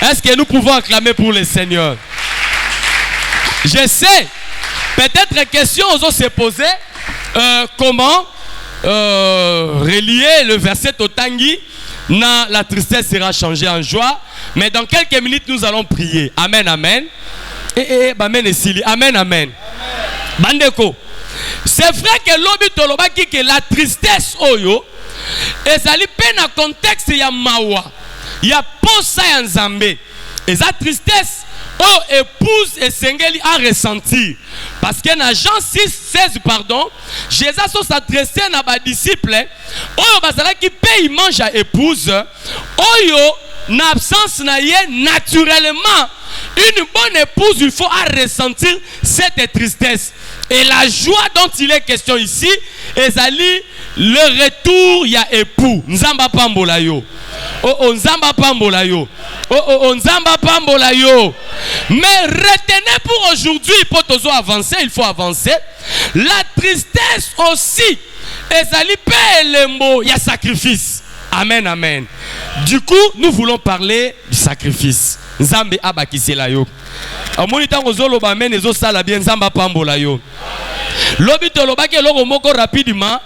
Est-ce que nous pouvons acclamer pour le Seigneur? Je sais. Peut-être question osons se poser. Comment relier le verset au Tangi? La tristesse sera changée en joie. Mais dans quelques minutes, nous allons prier. Amen, amen. Amen, amen, amen. Bandeko. C'est vrai que l'obi tolobaki que la tristesse oyo ezali pe na contexte ya mawa ya posa ya Nzambe. Et sa tristesse oyo épouse esengeli a ressentir parce que na Jean 6:16 pardon, Jésus s'adressait na ba disciples oyo bazalaki pe image ya épouse oyo na absence na ye naturellement. Une bonne épouse, il faut ressentir cette tristesse. Et la joie dont il est question ici, ezali le retour ya époux. Nzamba pambola yo. Oh nzamba pambola yo. Oh nzamba pambola yo. Mais retenez pour aujourd'hui, pour tous avancer, il faut avancer. La tristesse aussi, ezali pe lembo ya sacrifice. Amen, amen. Du coup, nous voulons parler du sacrifice. Nzambe abakisela yo. Amoni tango zoloba amen ezo sala bien nzamba pambola yo. Lobi tolobaki eloko moko rapidement.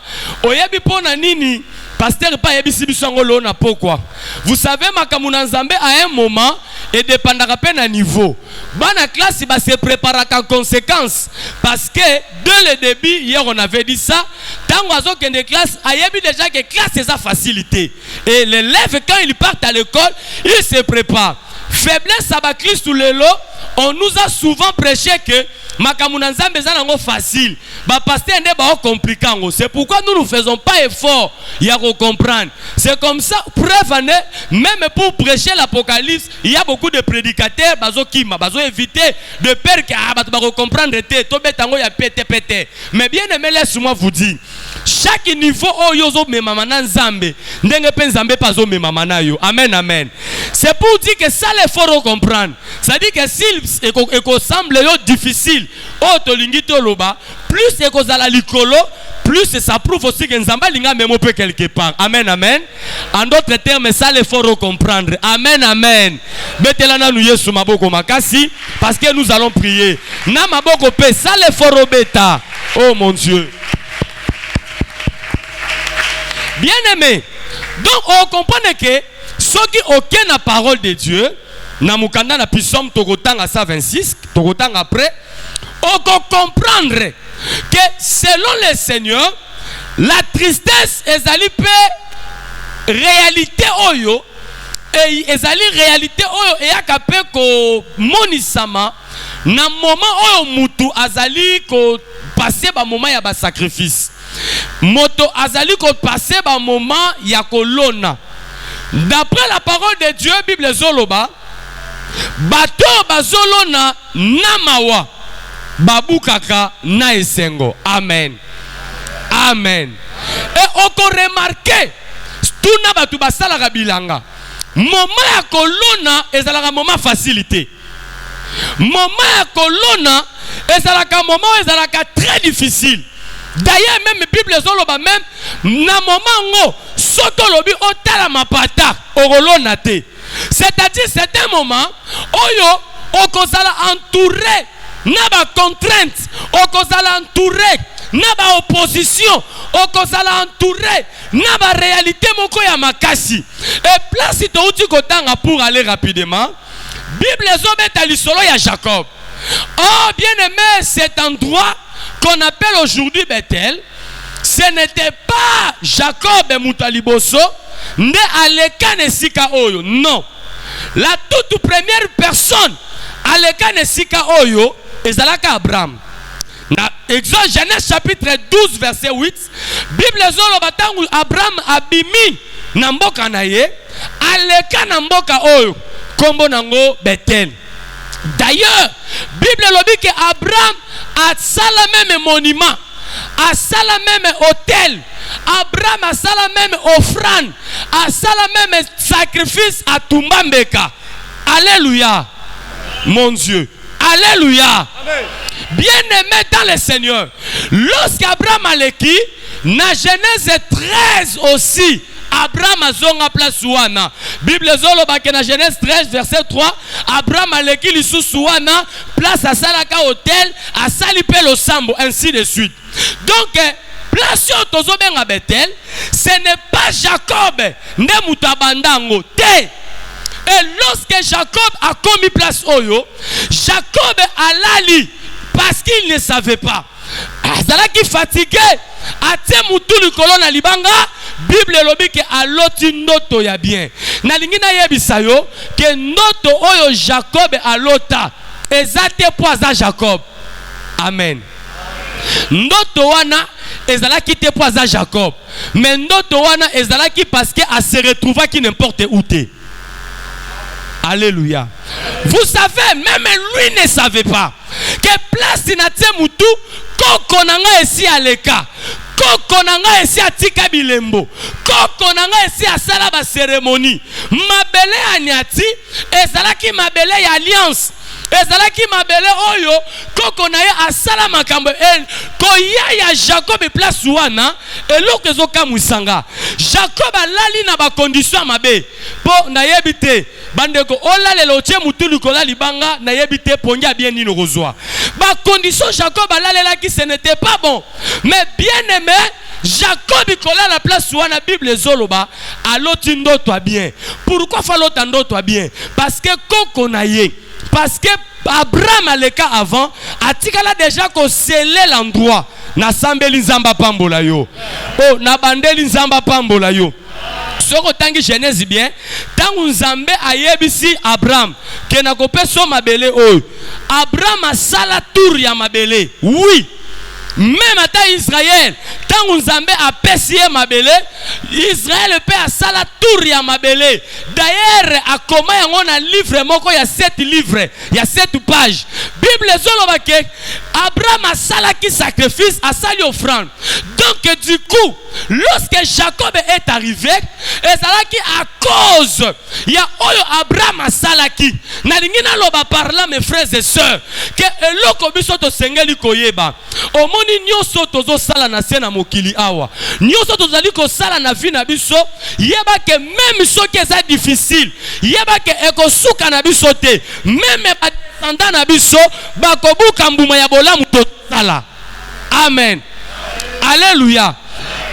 Oyebi pona nini? Pasteur pa yebi sibiso ngolo na pourquoi? Vous savez makamuna Nzambe à un moment et dépendra pas d'un niveau. Bana classe va se préparer en conséquence parce que dès le début hier on avait dit ça. Tant que des classes, il y a déjà que classe c'est sa facilité. Et l'élève quand il part à l'école, il se prépare. Faiblesse à Christ ou le lot, on nous a souvent prêché que Makamuna Nzambe zanango facile. Ba pasteur ndé ba compliqué. C'est pourquoi nous ne faisons pas effort ya comprendre. C'est comme ça preuve même pour prêcher l'apocalypse, il y a beaucoup de prédicateurs bazo kima, bazo éviter de peur que bato ba comprendre té to betango ya pété. Mais bien aimé laisse-moi vous dire, chaque niveau oyozo memamana Nzambe, ndenge pe Nzambe pazo memamana yo. Amen amen. C'est pour dire que ça les faut comprendre. Ça dit que s'il semble difficile, plus c'est cause à la licolo, plus ça prouve aussi que Nzamba linga même peut quelque part. Amen amen. En d'autres termes, ça les faut comprendre. Amen amen. Betelana nous yesu maboko makasi parce que nous allons prier. Na maboko pe ça les faut beta. Oh mon Dieu. Bien aimé. Donc on comprend que ceux qui aucun la parole de Dieu, na mukanda na Psaume tokotanga 126, tokotanga après, on peut comprendre que selon le Seigneur, la tristesse ezali pe réalité oyo et ezali réalité oyo eyaka pe ko monisama na moment oyo mutu azali ko passer ba moment ya ba sacrifice. Moto azali ko passer ba moment ya kolona. D'après la parole de Dieu, Bible Zoloba, bato bazolona namawa babukaka na esengo. Amen. Amen. Et on peut remarquer tout na batu basala kabilanga. Moment ya kolona ezalaka moment facilité. Moment ya kolona ezalaka moment ezalaka très difficile. D'ailleurs même Bible Zoloba même na moment ngo soto lobi otala mapata orolona te. C'est-à-dire c'est un moment oyo okozala entouré na ba contrainte, okozala entouré na ba opposition, okozala entouré na ba réalité moko ya makasi. Et place to uti kotanga pour aller rapidement. Bible zobeta lisolo ya Jacob. Oh bien-aimé, cet endroit qu'on appelle aujourd'hui Bethel, ce n'était pas Jacob et Moutaliboso, né à l'Ekanesika Oyo. Non. La toute première personne à l'Ekanesika Oyo est Zalaka Abraham. Exode Genèse chapitre 12 verset 8. Bible zolo batangu Abraham abimi na mboka na ye, aleka na mboka Oyo, kombo nango Bethel. D'ailleurs, Bible lobi que Abraham a sala même monument, a sala même hôtel, Abraham a sala même offrande, a sala même sacrifice à Tumbambeka. Alléluia. Mon Dieu. Alléluia. Amen. Bien-aimé dans le Seigneur. Lorsqu'Abraham a l'écrit, na Genèse 13 aussi, Abraham a zonga place wana. Bible zolo bake na Genèse 13 verset 3, Abraham a l'écrit lisusu wana, place à salaka hôtel, à salipe lo sambo, ainsi de suite. Donc place tozo benga Bethel, ce n'est pas Jacob ne mutabandango te. Et lorsque Jacob a commis place oyo, Jacob a lali parce qu'il ne savait pas. Azala qui fatigué, ate mutu likolo na libanga, Bible lobi ke aloti ndoto ya bien. Na lingina yebisa yo ke ndoto oyo Jacob alota ezate poaza Jacob. Amen. Ndoto wana ezalaki te poaza Jacob. Mais ndoto wana ezalaki parce que a se retrouva qui n'importe où te. Alléluia. Vous savez, même lui ne savait pas que place inatie mutu koko nanga esi aleka, koko nanga esi atika bilembo, koko nanga esi asala ba cérémonie. Mabele anyati ezalaki mabele ya alliance. ezalaki mabele oyo koko na ye asala makambo koya ya Jacob place wana eloko ezokamwisanga. Jacob alali na ba condition mabe po na yebite bandeko olalelo tie mutulu kola libanga na yebite pongia bien nino kozwa ba condition. Jacob alalelaki ce n'était pas bon, mais bien aimé Jacob kola la place où la Bible zoloba aloti ndoto bien. Pourquoi falota ndoto bien? Parce que koko na ye, parce que Abraham aleka avant atikala déjà ko sceller l'endroit na sambeli nzamba pambola yo. Oh na bandeli nzamba pambola yo. Soko tangi Genèse bien, tangu nzambe ayebisi Abraham ke na kopeso mabele oyo. Abraham asala tour ya mabele. Oui. Même à Israël, tant que Nzambe a pessié mabele, Israël peut à sala tour ya mabele. D'ailleurs, à comment on a livre moko, il y a 7 livres, il y a 7 pages. Bible zolobake, Abraham a sala qui sacrifice, a sali offrande. Donc du coup, lorsque Jacob est arrivé, et ça qui à cause, il y a oyo Abraham a sala qui. Nalingina loba parla mes frères et sœurs, que eloko biso to sengeli koyeba. Au monde nyoso tozo sala na sena mokili awa. Nyoso tozali ko sala na vie na biso, yeba ke même so que ça difficile, yeba ke eko suka na biso te, même ba descendant na biso ba kobuka mbuma ya bolamu to sala. Amen. Alléluia.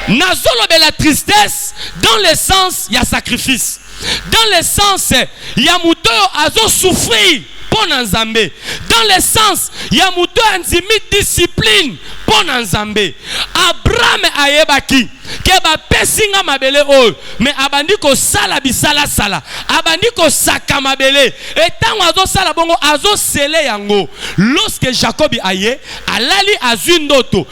Nazolo de la tristesse dans le sens il y a sacrifice. Dans le sens il y a muto azo souffrir pour Nzambe. Dans le sens il y a muto anzimi discipline pour Nzambe. Abraham ayebaki ke ba pesinga mabele oyo mais abandi ko sala bisala sala abandi ko saka mabele etango azo sala bongo azo sele yango. Lorsque Jacob aye alali azwi ndoto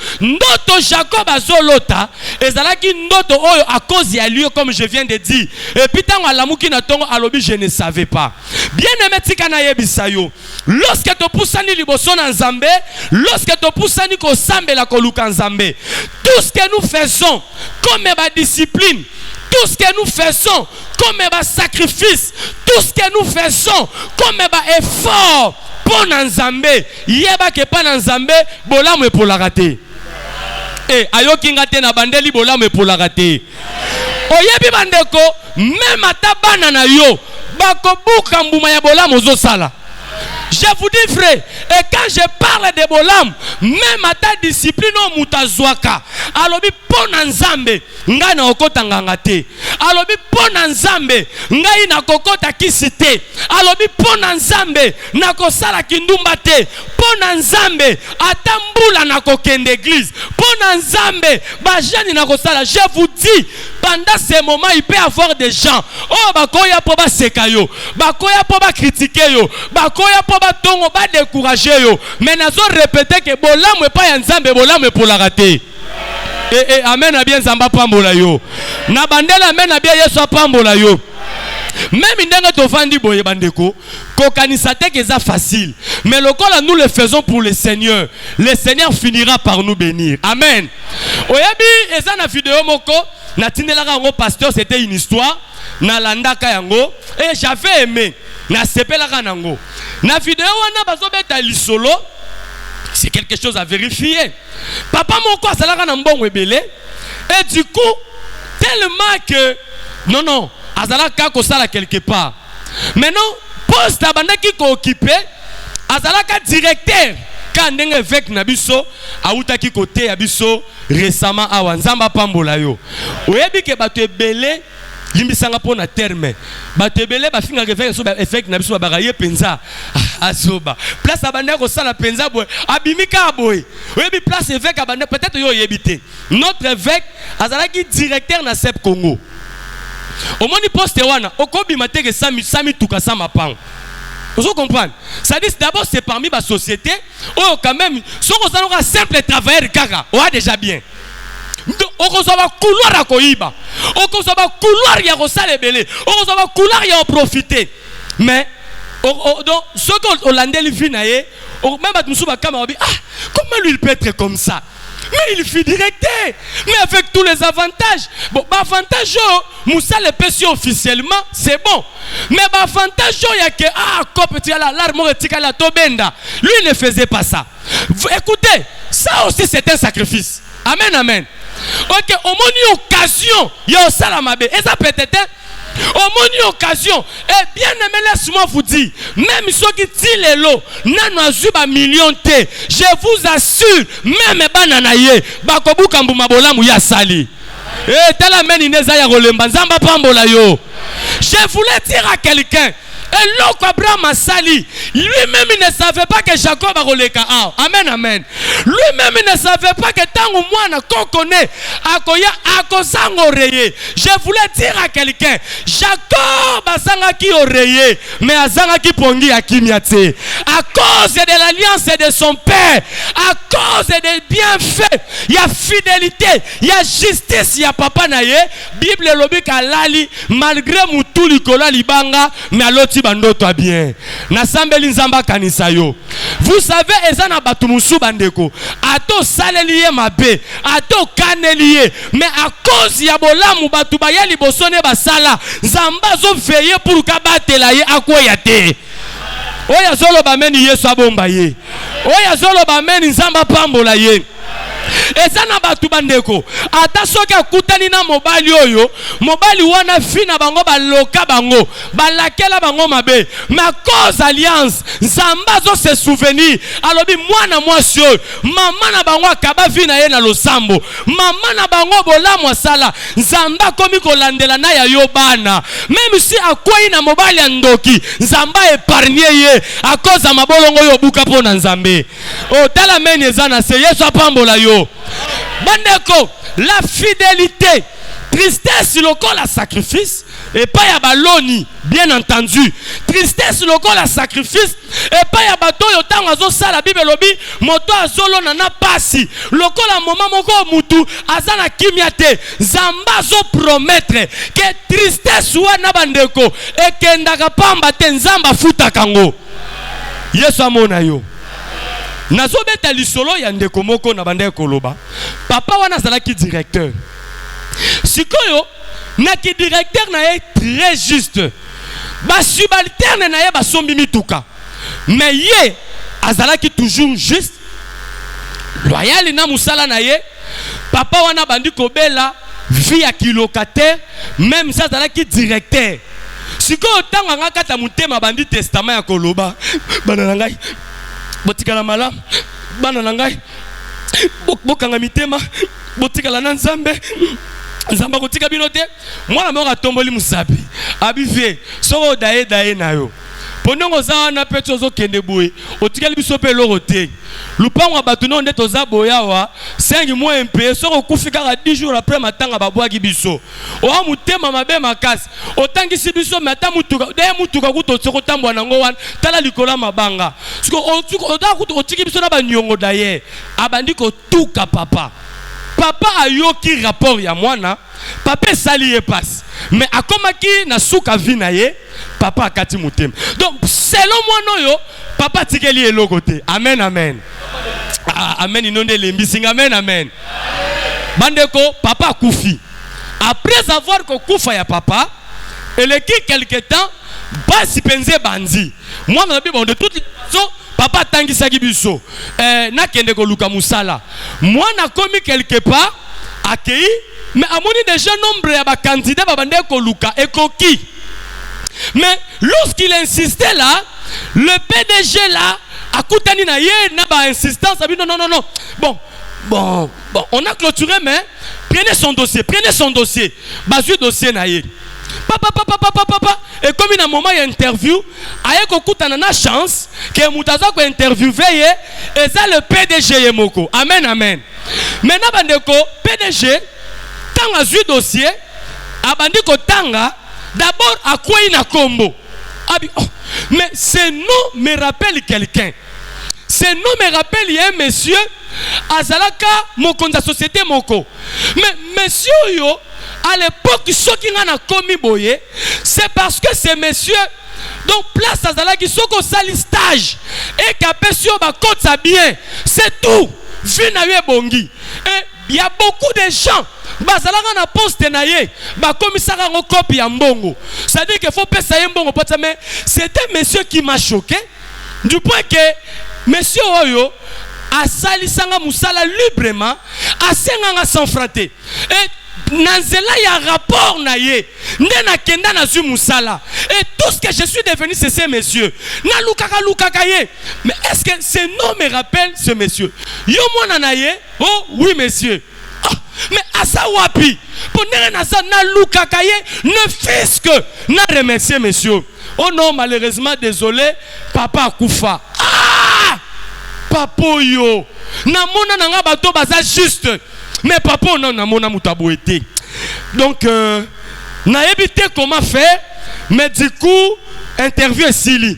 Jacob azolota ezalaki ndoto oyo à cause ya lieu comme je viens de dire et puis tango alamuki na tongo alobi je ne savais pas. Bien aimé tika na yebisa yo lorsque to pusani liboso na Nzambe, lorsque to pusani ko sambela ko luka Nzambe, tout ce que nous faisons comme ma discipline, tout ce que nous faisons comme ma sacrifice, tout ce que nous faisons comme ma effort pour Nzambe, yeba ke pa Nzambe bolamu pour la rater. Eh ayoki ngate na bandeli bolamu pour la rater. Oyebi bandeko même ata bana na yo bakobuka mbuma ya bolamu zo sala. Je vous dis frère, et quand je parle de bolam, même à ta discipline au mutazwaka, alobi pona Nzambe, nga na okota ngangate, alobi pona Nzambe, nga ina kokota kisite, alobi pona Nzambe, na kosala kindumba te, pona Nzambe, atambula na kokende église, pona Nzambe, ba jeune na kosala. Je vous dis, pendant ces moments, il peut y avoir des gens, oh bakoya po ba sekayo, bakoya po ba critiquer yo, bakoya po ba tongo ba décourager yo, mais nazo répéter que bolamu pas ya Nzambe, bolamu pour la rater. Et amen a bien Nzamba pambola yo. Na bandela amen a bien Yesu pambola yo. Même ndenge to vandi boye bandeko, kokanisa te que ça facile, mais lokola nous le faisons pour le Seigneur finira par nous bénir. Amen. Oyebi eza na vidéo moko na tindelaka ngo pasteur, c'était une histoire na landaka yango et j'avais aimé na sepelaka nango. Na vidéo wana bazobeta lisolo, c'est quelque chose à vérifier. Papa moko asalaka na mbongo ebele et du coup tellement que non azalaka ko sala quelque part. Maintenant poste abandaki ko occuper azalaka directeur quand ndenge avec na biso autaki côté ya biso récemment awa Nzamba pambola yo. Oyebi ke bato ebele limbisanga pona terme bato ebele bafinga ke so ba effect na biso ba ye penza azoba place abanda ko sala penza boy abimika boy. Oyebi place évêque abanda peut-être yo yebité notre évêque azalaki directeur na CEP Congo. Au moins poste wana okobi mateke sami tuka sama pang. Vous comprenez? Ça dit d'abord c'est parmi ma société oh quand même si on a un simple travailleur kaka on a déjà bien. On va couloir à koiba, on va couloir ya kosala belé, on va couloir ya en profiter. Mais donc ce qu'on landeli finaye, même à Moussouba Kamarabi, ah comment lui il peut être comme ça? Mais il fit directeur, mais avec tous les avantages. Bon, avantage, Moussa le péché officiellement, c'est bon. Mais l'avantage il y a que lui il ne faisait pas ça. Écoutez, ça aussi c'est un sacrifice. Amen, amen. Ok, au moins une occasion, il y a ça la mabe. Et ça peut-être au moins une occasion. Et bien aimé, laisse-moi vous dire, même ceux qui tirent les lots, n'a million T, je vous assure, même bananaye, bakobu kambuma bola mouya sali. Eh, talameni neza ya rolemba, nzamba pambola yo. Je voulais dire à quelqu'un, et l'autre Abraham a sali. Lui-même il ne savait pas que Jacob a roleka. Amen, amen. Lui-même il ne savait pas que tant au moins qu'on connaît à oreiller. Je voulais dire à quelqu'un, Jacob a sanga qui oreiller, mais a sanga qui pongi à kimiate. À cause de l'alliance de son père, à cause des bienfaits, il y a fidélité, il y a justice, il y a papa naye. Bible lobi kalali malgré mutu likola libanga, mais à l'autre bando toi bien. Nasambeli nzamba kanisa yo. Vous savez ezana batumusu bandeko. Ato saleliye mabe, ato kaneliye, mais à cause ya bolamu batu bayali bosone basala, nzamba zo veiller pour kabatela ye akoya te. Oya zolo bameni Yesu abomba ye. Oya zolo bameni nzamba pambola ye. Ezana batu bandeko ata soki akutani na mobali oyo mobali wana fina bango baloka bango balakela bango mabe ma cause alliance nzamba zo se souvenir alobi mwana mwasi oyo mama na bango akaba vina ye na losambo mama na bango bolamu asala nzamba komi kolandela na ya yo bana même si akwai na mobali ya ndoki nzamba épargner ye a cause ya mabolongo yo buka po na nzambe o tala meni ezana se Yesu apambola yo. Bandeko, la fidélité, tristesse lokola la sacrifice et pas ya baloni, bien entendu. Tristesse lokola la sacrifice et pas ya bato yo tango azo sala Bible lobi moto azolo nana pasi lokola moma moko mutu azana kimiate zamba zo promettre que tristesse wana bandeko e kendaka pamba te nzamba futa kango. Yesu amona yo. Nazobeta lisolo ya ndeko moko na bande koloba papa wana zalaki directeur sikoyo na ki directeur na ye très juste ba subalterne na ye ba sombi mituka mais ye azalaki toujours juste loyal na musala na ye papa wana bandi kobela via kilocataire même ça zalaki directeur sikoyo tanga ngakata mutema bandi testament ya koloba bana ngai botikala malam bana nangai bokanga mitema botikala na nzambe nzamba kotika binote mwana moko tomboli musabi abive soko dae na yo ponongo za na peto zo kende boye otikali biso pe lorote lupango batu no nde toza boyawa 5 mois MP soko kufika 10 jours après matanga babwaki biso o mutema mabe makasi otangisi biso mata mutuka de mutuka kuto soko tambwa nango wan tala likola mabanga soko otiki biso na banyongo daye abandi ko tuka papa ayoki rapport ya mwana papa sali ye passe mais akomaki na suka vina ye papa akati mutema donc selon moi noyo papa tikeli eloko te amen amen amen inonde lembi amen amen bandeko papa kufi après avoir que kufa ya papa eleki quelque temps basi penze bandi moi na bon de toutes les façons papa tangisaki biso na kende ko luka musala moi na komi quelque part akei mais amoni déjà nombre ya ba candidat ba bande ko luka ekoki mais lorsqu'il insistait là le PDG là akutani na ye na ba insistance abi non bon on a clôturé mais prenez son dossier bazu dossier na ye papa et comme il a un moment interview aye ko kutana na chance que mutaza ko interviewer ye et ça le PDG yemoko amen maintenant bandeko PDG tanga zu dossier abandi ko tanga d'abord akwai na kombo abi mais ce nom me rappelle quelqu'un ce nom me rappelle il y a un monsieur azalaka mokonza société moko mais monsieur yo à l'époque soki nga na komi boye c'est parce que ces messieurs donc place azalaki soko sali stage et kapesio ba kotsa bien c'est tout vu na yo bongi et il y a beaucoup de gens bazalaka na poste na ye bakomisaka ngo copie ya mbongo. C'est-à-dire qu'il faut pesa ye mbongo pota, mais c'était monsieur qui m'a choqué du point que monsieur oyo asalisanga musala librement asenganga sans frater et nanzela ya rapport na ye ndena kenda na zu musala et tout ce que je suis devenu c'est ce monsieur na lukaka ye. Mais est-ce que ce nom me rappelle ce monsieur? Yo mona na ye? Oh oui monsieur. Oh, mais asa wapi pour na sa na lukaka ye ne fils que na remercier monsieur. Oh non, malheureusement désolé, papa akufa. Ah! Papa yo namona nanga bato baza juste, mais papa non namona mutabo été. Donc na éviter comment faire, mais du coup interview est sili.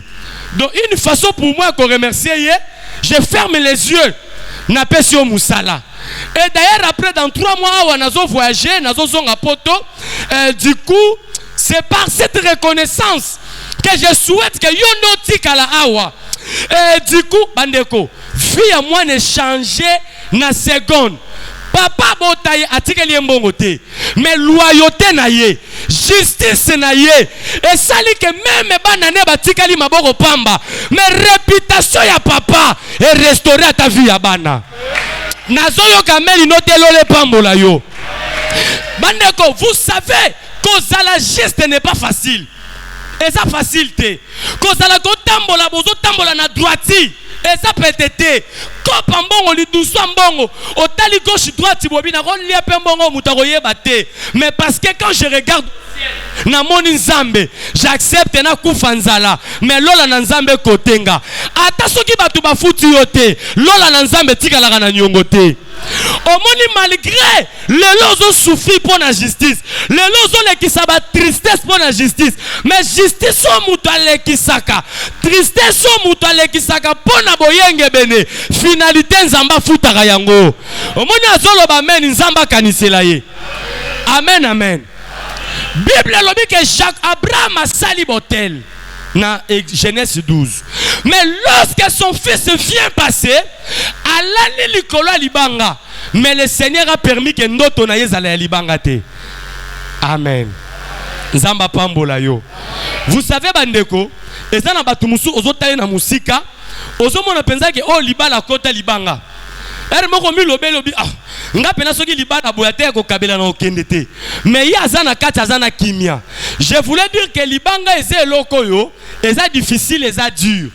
Donc une façon pour moi de remercier, je ferme les yeux na pesi au musala. Et d'ailleurs après dans 3 mois on a voyagé nazo zonga poto, du coup c'est par cette reconnaissance que je souhaite que yondo tikala awa. Et du coup bandeko vie à moi ne changer na seconde. Papa botaye atikeli mbongo te, mais loyauté na ye, justice na ye, et sali que même banane batikeli maboko pamba, mais réputation ya papa est restaurée à ta vie ya bana. Nazoyo kameli notelo le pambola yo. Bandeko, vous savez kozala juste n'est pas facile. Et ça facilité. Kozala ko tambola bozo tambola na droiti. Et ça peut-être kopa mbongo li douce mbongo otali gauche droite bobina ko lia pe mbongo mutakoye bate. Mais parce que quand je regarde na moni nzambe j'accepte na kufa nzala, mais lola na nzambe kotenga ata soki batu bafuti yote lola na nzambe tikala na nyongo te. Omoni malgré les lozo souffrir pour la justice, les lozo le qui saba tristesse pour la justice, mais justice au mutale qui saka, tristesse au mutale qui saka pour na boyenge bene, finalité nzamba futaka yango. Omoni azolo ba men nzamba kanisela ye. Amen amen. Bible lobi que Jacques Abraham a sali botel na Genèse 12. Mais lorsque son fils vient passer, alani likolo libanga, mais le Seigneur a permis que ndoto na yezala libanga te. Amen. Nzamba pambola yo. Vous savez bandeko, ezana batu musu ozotaye na musika, ozomona penza ke o libala kota libanga. Er moko mi lobe lobi ah nga pena soki libala boyate ko kabela na okendete. Mais ya azana kati azana kimia. Je voulais dire que libanga eze loko yo, eza difficile, eza dur.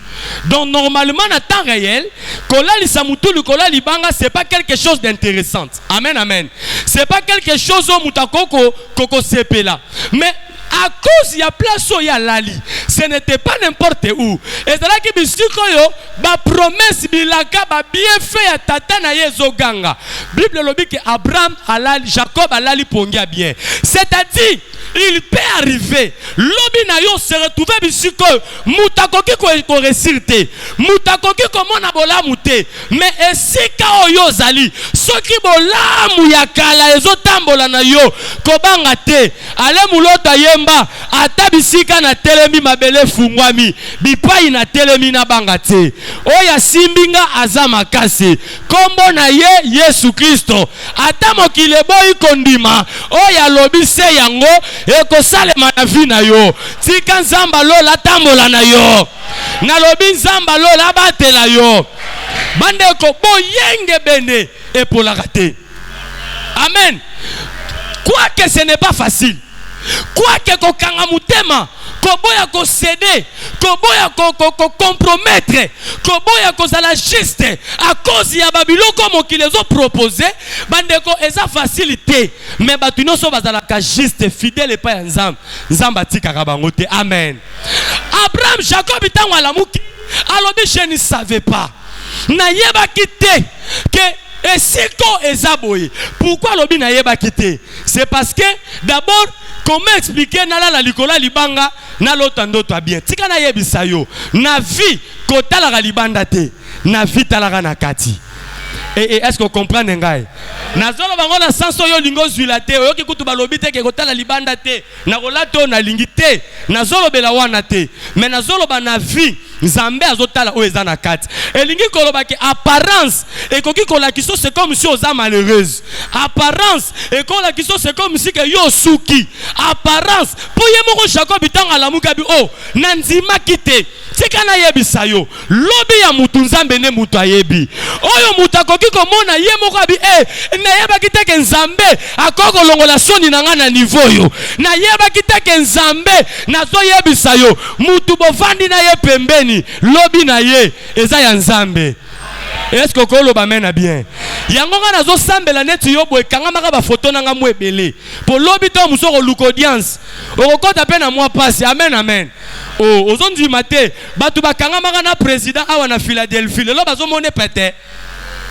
Donc normalement en temps réel, kola lisamutu kola libanga c'est pas quelque chose d'intéressant. Amen amen. C'est pas quelque chose au mutakoko koko sepela. Mais à cause il y a place où il y a lali, ce n'était pas n'importe où. Et c'est là que bisiko yo ba promesse bilaka ba bien fait à tata na yezo ganga. Bible lobi que Abraham alali, Jacob alali pongia bien. C'est-à-dire il peut arriver lobi na yo se retrouver bisiko mutakoki ko resirte mutakoki comment na bolamu te, mais esika oyo zali soki bolamu ya kala ezo tambola na yo kobanga te ale mulota yemba ata bisika na telemi mabele fungwami bipai na telemi na banga te oya simbinga aza makasi kombo na ye Yesu Kristo ata mokile boyi kondima oya lobi se yango ekosalema na vi na yo tika nzamba lola tambola na yo na lobi nzamba lola batela yo bandeko boyenge bene epolaka te. Amen. Quoique ce n'est pas facile, quoique kokanga mutema koboya ko céder, koboya ko compromettre, koboya ko zala juste à cause ya babilo comme qui les ont proposé, bandeko eza facilité, mais batu nyonso bazala ka juste fidèle pa ya nzamba, nzamba tika bango te. Amen. Abraham Jacob itango alamuki alobi je ne savais pas na yeba kite que esiko ezaboye. Pourquoi lobi na yeba kite? C'est parce que d'abord comment expliquer nala la likola libanga na lotando to bien tika na yebisa yo na vie kotala ga libanda te na vie talaka na kati. Et est-ce qu'on comprend ngai? Na zolo bango na sanso yo lingo zwilate yo ki kutu balobi te ke kotala libanda te na rolato na lingite na zolo bela wana te, mais na zolo ba na vie nzambe azotala oyo eza na kati. Elingi koloba ke apparence ekoki kolakisa c'est comme si oza malheureuse. Apparence ekolakisa c'est comme si ke yo suki. Apparence po ye moko Jacob itanga lamuka bi oh na nzima kite tika na yebisa yo lobi ya mutu nzambe ne mutu ayebi oyo mutu akoki komona ye moko abi na yeba kiteke nzambe akoko longola soni na nga na niveau yo na yeba kiteke nzambe nazo yebisa yo mutu bovandi na ye pembeni lobi na ye eza ya nzambe. Est-ce que kolo ba mena bien yango nga nazo sambela neti yo boye kanga maka ba photo nanga mwebele po lobi to musoko luko audience okokota pe na mwa passe. Amen amen. Oh ozondi mate batu bakanga maka na président awa na Philadelphie lo bazo mone pete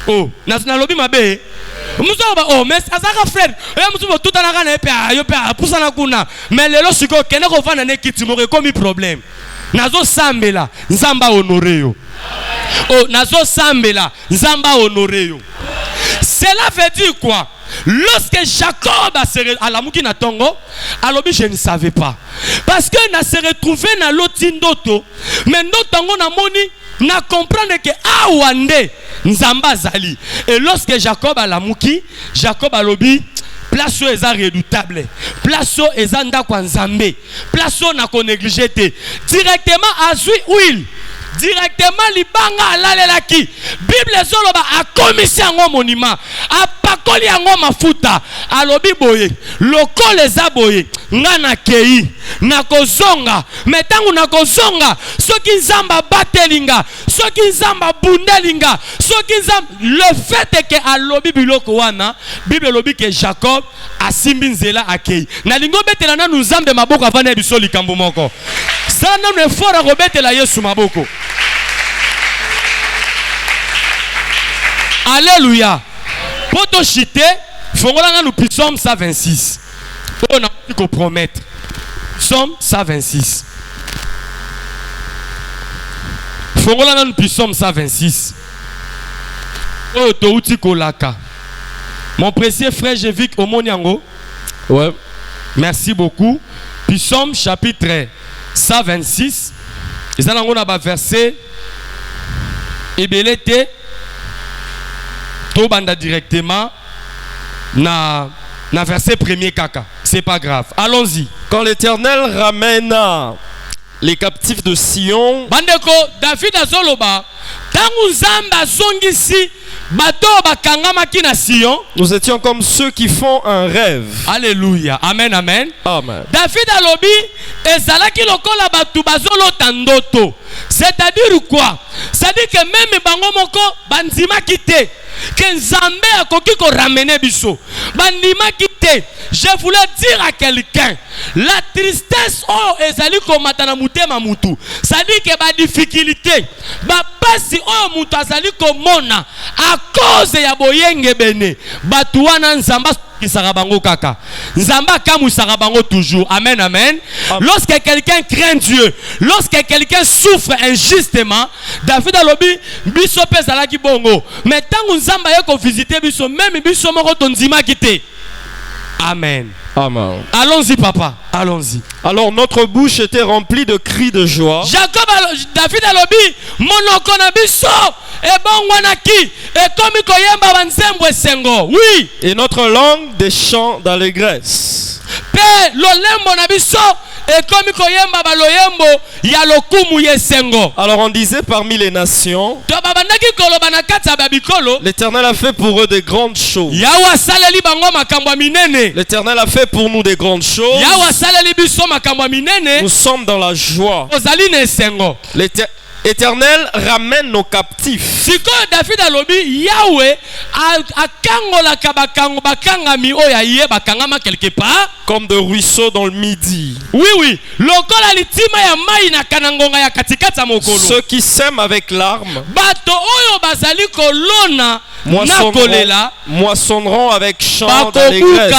oh na lobi mabe musoko ba oh mais azaka frère musoko tout na kana pe ayo pe apusa na kuna mais lelo siko kene ko vana ne kiti mo komi problème nazo sambela nzamba honoré yo. Oh, nazo sambela nzamba honoré yo. Cela veut dire quoi? Lorsque Jacob a se à la mouki na tongo, alobi je ne savais pas. Parce que na se retrouvé na lotindoto, mais notongo na moni na comprendre que awande nzamba zali. Et lorsque Jacob a la mouki, Jacob alobi place où est redoutable, place où est ndako nzambe, place où na ko négliger te. Directement azui huile. Directement libanga alalelaki Bible zoloba a commission yango monument a pakoli yango mafuta alobi boye lokole za boye nga na kei na kozonga metangu na kozonga soki nzamba batelinga soki nzamba bundelinga soki nzamba le fait que alobi biloko wana Bible lobi que Jacob asimbi nzela akei na lingo betela na nzambe maboko avana biso likambo moko sana no effort a robetela Yesu maboko. Alléluia. Poto chité, fongola nous Psaume 126. On a pu compromettre. Psaume 126. Fongola nous Psaume 126. Oh touti kolaka. Mon précieux frère Jévic Omoniango. Ouais. Merci beaucoup. Psaume chapitre 126. Et ça on a un verset ebelete to banda directement na verset premier kaka. C'est pas grave. Allons-y. Quand l'Éternel ramena les captifs de Sion, bandeko David azoloba tangu nzamba zongisi bato bakangama kina Sion, nous étions comme ceux qui font un rêve. Alléluia. Amen amen. Amen. David alobi ezalaki lokola batu bazolota ndoto. C'est-à-dire quoi? C'est-à-dire que même bango moko bandima kite que nzambe akoki ko ramener biso bandima kite. Je voulais dire à quelqu'un la tristesse oh ezali komata na mutema mutu. C'est-à-dire que ba difficulté ba pasi oh mutu azali komona à cause ya boyenge bene batu wana nzamba kisaka bango kaka nzamba kamusaka bango toujours. Amen amen. Lorsque quelqu'un craint Dieu, lorsque quelqu'un souffre injustement, David alobi biso pesa la ki bongo mais tangu nzamba yeko visiter biso même biso moko tonzima kite. Amen. Amen. Allons-y papa, allons-y. Alors notre bouche était remplie de cris de joie. David alobi monoko na biso e bongwanaki e komi koyemba banzembo esengo. Oui. Et notre langue des chants d'allégresse. Pe lolembo na biso e komi koyemba baloyembo ya lokumu yesengo. Alors on disait parmi les nations, l'Éternel a fait pour eux des grandes choses. L'Éternel a fait pour nous des grandes choses. Nous sommes dans la joie. Éternel ramène nos captifs. David alobi Yahweh akangola kabakango bakangami oya ye bakangama quelque part comme de ruisseaux dans le midi. Oui oui, lokola litima ya mai na kanangonga ya katikata mokolo. Ceux qui sèment avec larmes bato oyo bazali kolona moissonneront avec chant d'allégresse.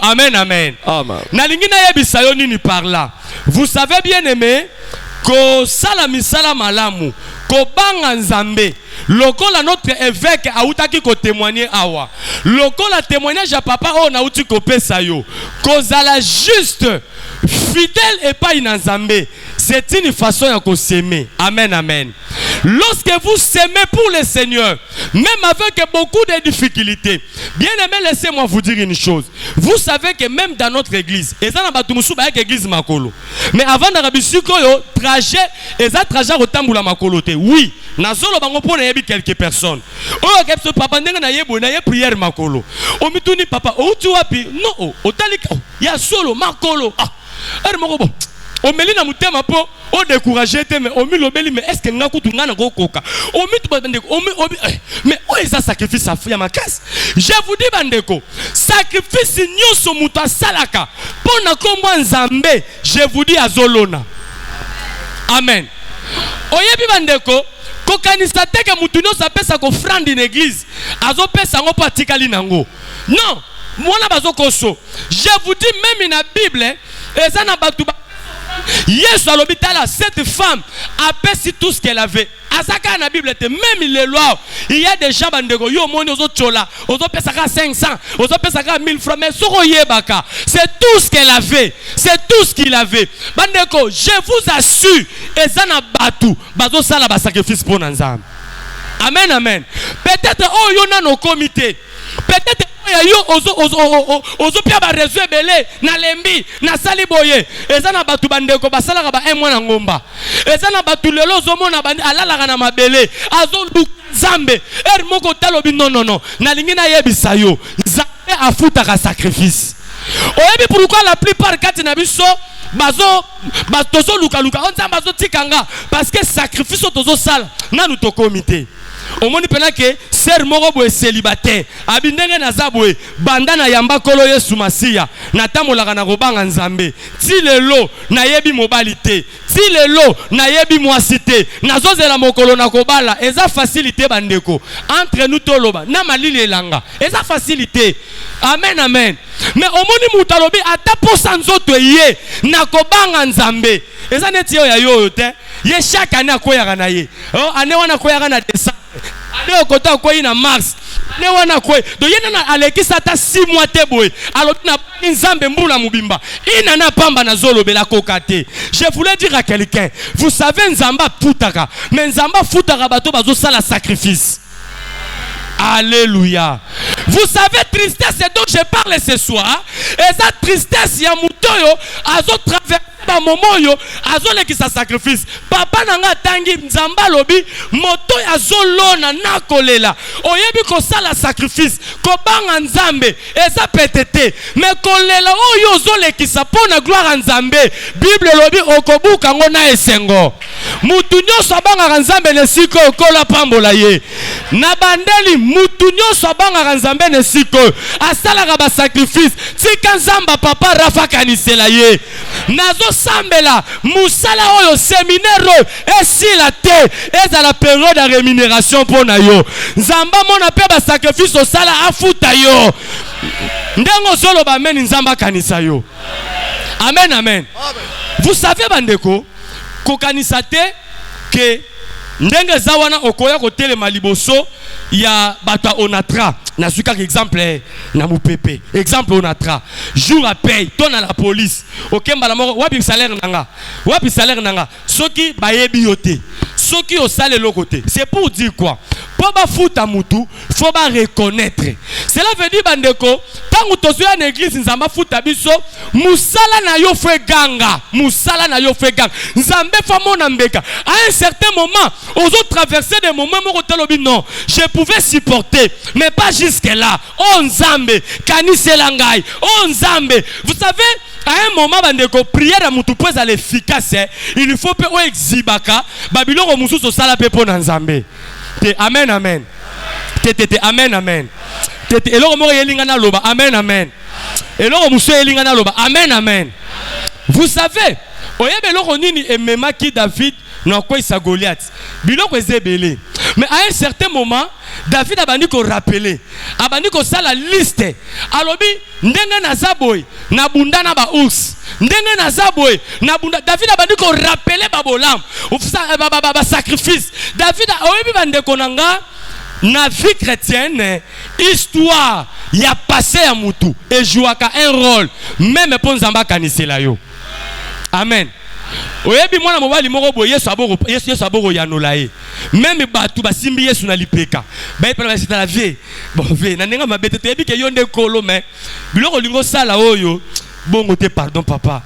Amen amen. Amen. Nalingi na yebisa yo nini par là. Vous savez bien aimé ko sala misala malamu ko banga nzambe lokola notre évêque autaki ko témoigner awa lokola témoignage ya papa o na uti ko pesa yo ko zala juste fidèle et pas inazambe C'est une façon de s'aimer. Amen, amen. Lorsque vous s'aimez pour le Seigneur, même avec beaucoup de difficultés, bien aimé, laissez-moi vous dire une chose. Vous savez que même dans notre église, et ça n'a pas tout le église makolo. Mais avant de trajet, et ça trajet au tamboula makolo. Oui, na solo bango pour nayebi quelques personnes. Oh, que papa n'enga na yebo na ye prière makolo. O mituni papa, o tu wapi? Non, o talika, ya solo makolo. Ah, er mokobo. O melina mutema po o décourager te mais o mi lobeli mais est-ce que nga kutu ngana go koka o mi tu bandeko o mi mais o eza sacrifice ya makasi. Je vous dis bandeko, sacrifice nyoso mutu asalaka pona kombo nzambe, je vous dis azolona. Amen. Oyebi bandeko, kokanisa teke mutu nyoso apesa ko frande in église azo pesa ngo patikali nango. Non, mwana bazo koso. Je vous dis même na Bible eza na batu Yesu à l'hôpital, cette femme a perçu tout ce qu'elle avait. À ça quand la Bible était même les lois, il y a des gens bandego yo monde aux autres chola, aux autres pesaka 500, aux autres pesaka 1000 francs, mais soroye baka. C'est tout ce qu'elle avait, c'est tout ce qu'il avait. Bandeko, je vous assure, et ça n'a pas tout. Bazo sala ba sacrifice pour nanzam. Amen, amen. Peut-être oh yo na nos comités. Peut-être yo ozo pia ba réseau belé na lembi na saliboye eza na batu bandeko basala ba un mois na ngomba eza na batu lelo zo mona bandi alala na mabele azo nzambe moko talobi non na lingi na yebisa yo nzambe afuta ka sacrifice. Oyebi pourquoi la plupart kati na biso bazo luka on nzambe azo tikanga parce que sacrifice tozo sala na nous comité. Au monde pena que ser moko boye célibataire abindenge na zabwe banda na yamba kolo Yesu Masiya na tamolaka na kobanga nzambe ti lelo na yebi mobilité ti lelo na yebi mwasité nazozela mokolo na kobala eza facilité bandeko entre nous toloba na malili elanga eza facilité. Amen, amen. Mais au monde mutalobi ata posa nzoto ye na kobanga nzambe eza neti yo ya yo te ye chaque année akoyaka na ye oh année wana koyaka na décembre année okota koyi na mars année wana koyi do yena na alekisa ata 6 mois te boy alobi na nzambe mbula mubimba ina na pamba na zolobela kokate. Je voulais dire à quelqu'un, vous savez nzamba futaka mais nzamba futaka bato bazo sala sacrifice. Alléluia. Vous savez tristesse dont je parle ce soir, et cette tristesse ya mutoyo azo traverser ba moment yo azo leki sa sacrifice. Papa nanga tangi nzamba lobi moto ya zolona na kolela. Oyebi ko sala sacrifice ko banga nzambe eza petete mais kolela oyo zo leki sa pona gloire nzambe. Bible lobi okobuka ngo na esengo. Mutu nyoso banga nzambe ne siko kola pambola ye. Na bandeli mutu nyoso banga nzambe ne siko asala ba sacrifice tika nzamba papa rafa kanisela ye. Nazo sambela musala oyo séminaire esila te eza la période de rémunération pour na yo. Nzamba mona pe ba sacrifice au sala afuta yo. Ndengo solo ba men nzamba kanisa yo. Amen, amen. Vous savez bandeko ko kanisa te que ndenge zawana okoya ko telema liboso ya bata onatra na suka exemple na mupepe exemple onatra jour à paye ton à la police okemba la moko wapi salaire nanga soki bayebi yote soki au sale le côté c'est pour dire quoi pour ba futa mutu faut ba reconnaître. Cela veut dire bandeko tangu tozoya na église nzamba futa biso musala na yo fe ganga nzambe fa mona mbeka à un certain moment aux autres traverser des moments moko talobi non je pouvais supporter mais pas jusque là. Oh nzambe kanisela ngai oh nzambe. Vous savez à un moment bandeko prière à mutu pose à l'efficace il faut pe o exibaka babiloko mususu sala pe pona nzambe. Amen, amen. Amen, amen. Eloko mo yelinga na loba. Amen, amen. Eloko muso yelinga na loba. Amen, amen. Vous savez, oyebe eloko nini emema ki David na kwa isa Goliath. Biloko ezebele. Mais à un certain moment, David a bandi ko rappeler. A bandi ko sala liste. Alobi ndenge na zaboy na bunda na ba ours. Ndenge na zaboy na bunda David a bandi ko rappeler babolam. Ba sacrifice. David a oyebi bande konanga na vie chrétienne histoire ya passé ya mutu et jouaka un rôle même pour nzamba kanisela yo. Amen. Oyebi mwana mobali moko boye Yesu aboko yanola ye. Même batu basimbi Yesu na lipeka. Ba epela c'est la vie. Bon vie na nenga mabete te ebike yonde kolo mais biloko lingo sala oyo bongo te pardon papa.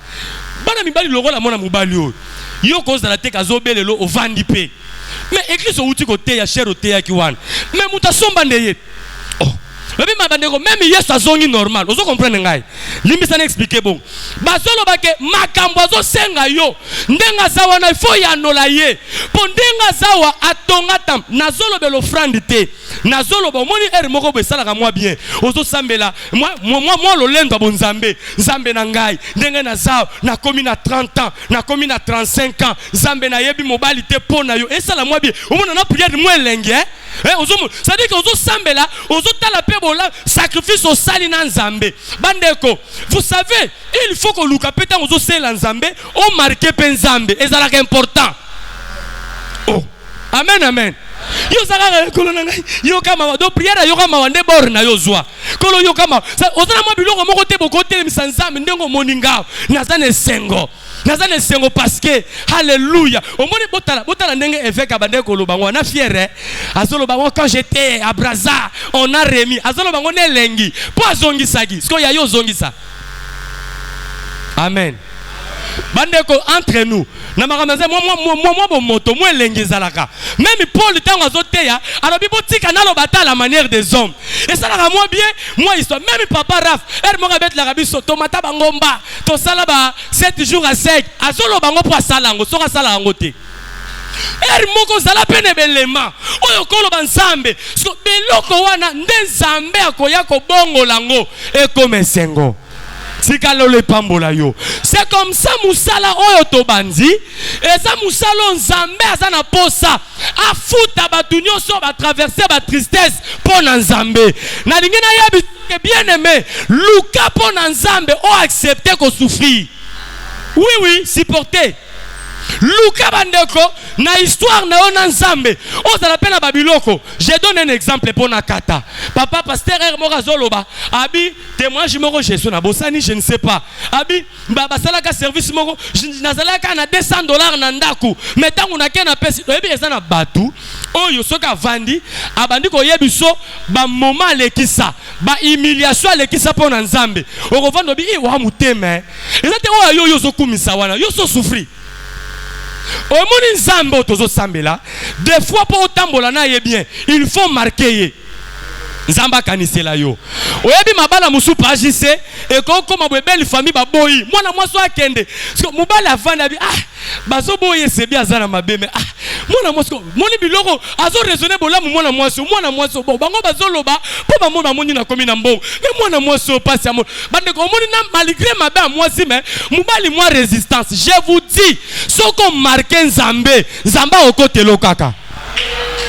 Bana mibali lokola mwana mobali oyo. Yo cause la teka zobelelo ovandi pe. Mais église outi côté ya cher oté ya kiwana. Mais muta somba ndeye. Oh. Même Yesu azongi normal. Ozo comprendre ngai. Limbisa na expliquer bon. Bazolo bake makambo azo senga yo. Ndenga zawa na ifo ya nola ye. Po ndenga zawa atonga tam. Nazolo be l'offrande te. Nazolo ba moni moko be sala ka moi bien. Ozo sambela. Moi lo lendo bon Nzambe. Nzambe na ngai. Ndenga na zawa na komi na 30 ans, na komi na 35 ans. Nzambe na yebi mobali te po na yo. Et ça la moi bien. O mona na prière moi lenge. Ça dit que ozo sambela, ozo tala pe sacrifice au salina nzambe. Bandeko, vous savez, il faut que luka peta ozo sela nzambe, o marqué pe nzambe. Et ça là important. Oh, amen, amen. Yo saka kolo nanga, yo kama do prière yo kama wande bor na yo zwa. Kolo yo kama, ozana mo biloko moko te bokote misanzambe ndengo moninga. Nazane sengo. Nazane sengo parce que alléluia. Au moins botala ndenge évêque abande ko lobango na fier azolo bango quand j'étais à Brazza on a remis azolo bango ne lengi po azongi saki sko ya yo zongi sa. Amen. Bandeko entre nous na makamza moi bon moto moi lengi zalaka même Paul tango azoteya alors bibotika na lo bata la manière des hommes et ça la moi bien moi histoire même papa Raf mo kabet la kabiso tomata bangomba to sala ba 7 jours à sec azolo bango po salango soka sala ngo te moko zala pene belema oyo kolo banzambe so beloko wana nde nzambe akoya ko bongo lango e comme sengo. C'est comme ça musala oyo tobanzi et ça musala nzambe azana posa a futa batunyo so ba traverser ba tristesse pour nzambe na lingena yabi bien aimé luka pour nzambe o accepter ko souffrir oui supporter luka bandeko na histoire na ona nzambe o za la peine babiloko. Je donne un exemple pour nakata papa pasteur moko zoloba abi témoignage moko Jésus na bosani je ne sais pas abi basalaka service moko nazalaka na $200 na ndaku mais tangu na kena pesi oyebi eza na batu oyo soka vandi abandi ko yebiso ba moment lekisa ba humiliation lekisa pour nzambe okovando bi wa muteme ezate oyo yo zokumisa wana yo so souffrir. Omoni nzambe otozo sambela des fois pour tambola na ye bien il faut marquer nzamba kanisela yo oyebi mabala musu pagise et comme belle famille baboyi mwana mwaso akende mobali avanda bi bazo boye c'est bien azana mabeme mwana mwaso moni biloko azo raisonner bolamu mwana mwaso bo bango bazo loba po ba mona moni na komi na mbongo mais mwana mwaso passe ya bande ko moni na malgré mabe mwasi mais mobali mwa résistance. Je vous dis soko marquer nzamba okotelo kaka.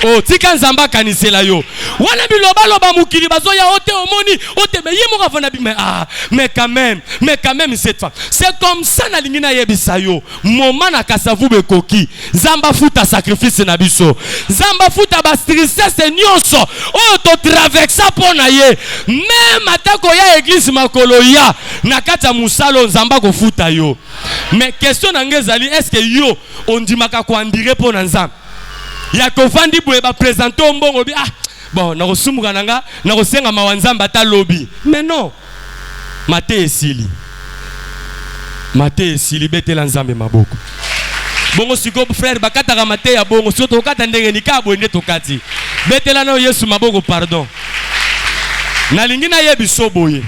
Oh, tika nzamba kanisela yo. Wana biloba loba mukili bazo ya ote omoni, ote me yemo kafana bi mais quand même cette femme. C'est comme ça na lingina yebisa yo. Moment na kasavu be koki. Nzamba futa sacrifice na biso. Nzamba futa ba tristesse nyonso. Oh to traverser pona ye. Même atako ya église makolo ya na kata musalo nzamba ko futa yo. Mais question na ngezali est-ce que yo ondimaka ko andire pona nzamba? Ya kovandi boye ba présenter ombongo bi bon na kosumuka nanga na kosenga mawanzamba ta lobby mais non mate esili betela nzambe maboko bongo siko frère bakata mate ya bongo soto okata ndenge nika boye tokati betela na Yesu maboko pardon na lingina yebiso boye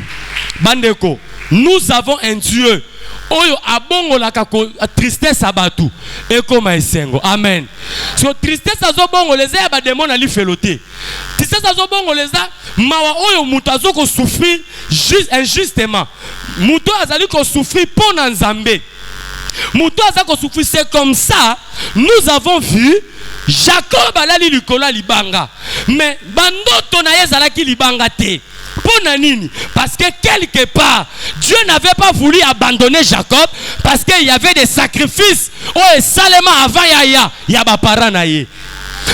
bandeko nous avons un Dieu oyo abongo la kako tristesse abatu et comme esengo. Amen. So tristesse azobongo les ya ba démon ali feloté. Tristesse azobongo les a mawa oyo muto azoko souffrir juste injustement. Muto azali ko souffrir pour nzambe. Muto azako souffrir c'est comme ça nous avons vu Jacob alali likola libanga mais bandoto na yezalaki libanga te. Parce que quelque part, Dieu n'avait pas voulu abandonner Jacob parce qu'il y avait des sacrifices. Oh, et salement avant ya ba paranaye.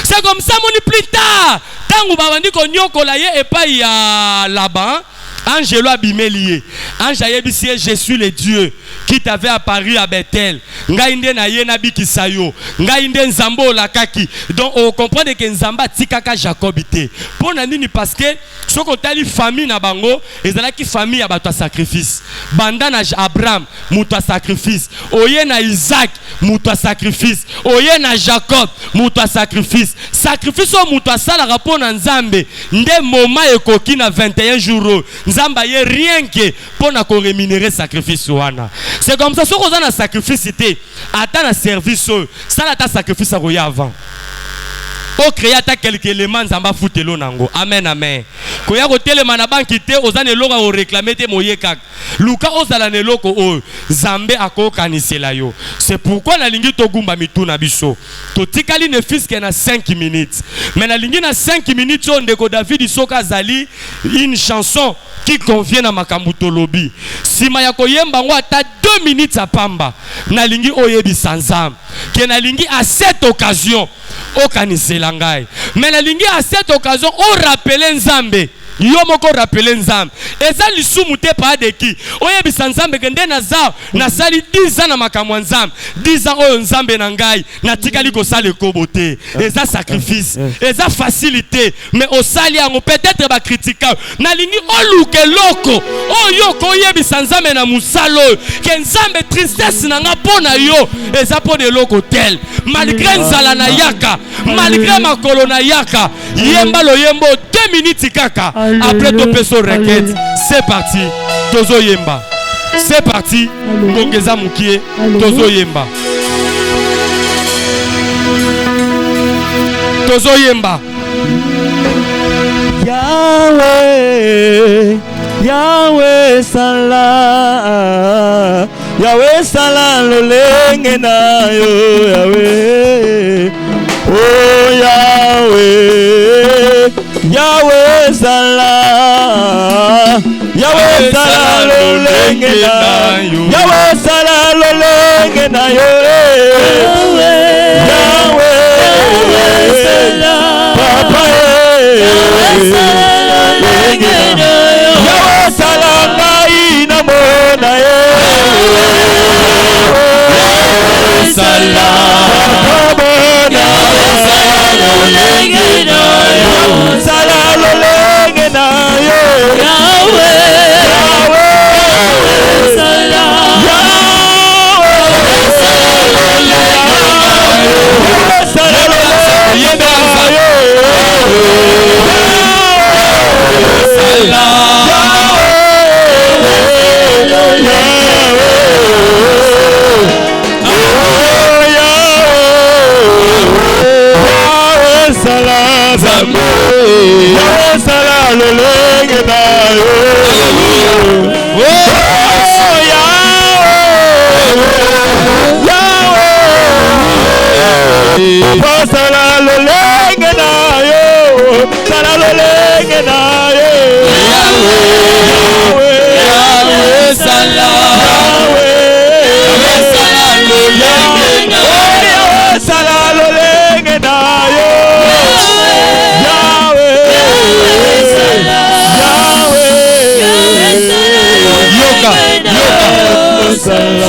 C'est comme ça, mon plus tard. Tant que babandi ko nyoko la ye et pas ya là-bas. Angelo abimelié. Ange ayebisi je suis le Dieu qui t'avait apparu à Bethel. Ngainde na ye na bikisayo. Ngainde nzambo lakaki. Donc on comprend que nzamba tikaka Jacob ité. Pour nani parce que ce qu'on tali famille na bango, ezalaki famille abato sacrifice. Banda na Abraham muto sacrifice. Oye na Isaac muto sacrifice. Oye na Jacob muto sacrifice. Sacrifice o muto sala rapport na Nzambe. Nde moment ekoki na 21 jours. Nzamba ye rien que pour na ko rémunérer sacrifice wana. C'est comme ça, ce qu'on a na sacrifice c'était attends na service ça la ta sacrifice a roya avant. O créer ta quelques éléments nzamba futelo nango. Amen amen. Ko ya ko telema na banki te ozane loka o réclamer te moye kak. Luka ozala ne loko o Zambe ako kanisela yo. C'est pourquoi na lingi to gumba mituna biso. To tikali ne fils que na 5 minutes. Mais na lingi na 5 minutes on ndeko David soka zali une chanson qui convient à makambuto lobby. Si ma yako yemba ngo ata 2 minutes à pamba. Na lingi oyebi sanzam. Ke na lingi à cette occasion o kanisela ngai. Mais na lingi à cette occasion o rappeler Nzambe. Yo moko rappeler Nzambe. Eza lisumu te pa de ki. Oyebisa Nzambe kende na za na sali 10 ans na makamwa Nzambe. 10 ans oyo Nzambe na ngai na tikali ko sala kobote. Eza sacrifice. Eza facilité. Mais au sali yango peut-être ba critiquer. Na lingi oluke loko. Oyo ko yebisa Nzambe na musalo. Ke Nzambe tristesse na nga pona yo. Eza po de loko tel. Malgré nzala na yaka. Malgré makolo na yaka. Yemba lo yembo 2 minutes kaka. Après ton peso requête, c'est parti. Tozo yemba. C'est parti. Gongeza mukie. Tozo yemba. Tozo yemba. Yahweh, Yahweh sala, Yahweh sala lolenge na yo, Yahweh. Oh Yahweh, Yahweh sala, Yahweh sala lolenge na yo, Yahweh sala lolenge na yo, Yahweh sala, Papa Yahweh sala lolenge na yo, Yahweh sala ngai na mona ye, Yahweh sala, Papa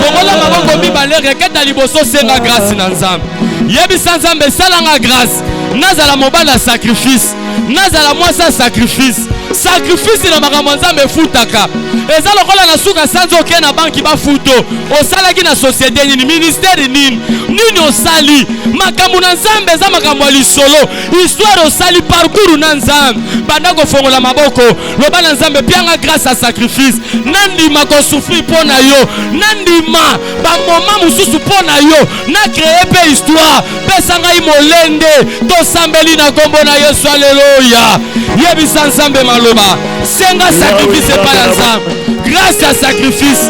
Fongola maboko mibale requête na liboso senga grâce na Nzambe. Yebisa Nzambe salanga grâce. Nazala mobala sacrifice. Nazala mwasa sacrifice. Sacrifice na makambo Nzambe futaka. Eza lokola na suka sanzo ke na banki ba futo. Osalaki na société nini ministère nini. Nini osali. Makambo na Nzambe za makambo lisolo. Histoire osali parcours na Nzambe. Banda ko fongola maboko. Loba na Nzambe pianga grâce à sacrifice. Nandi mako souffrir pona yo. Nandi ma ba moment mususu pona yo. Na créer pe histoire. Pesa ngai molende. To sambeli na kombo na Yesu alléluia. Yebisa Nzambe maloba. Senga sacrifice pa ya Nzambe. Grâce à sacrifice.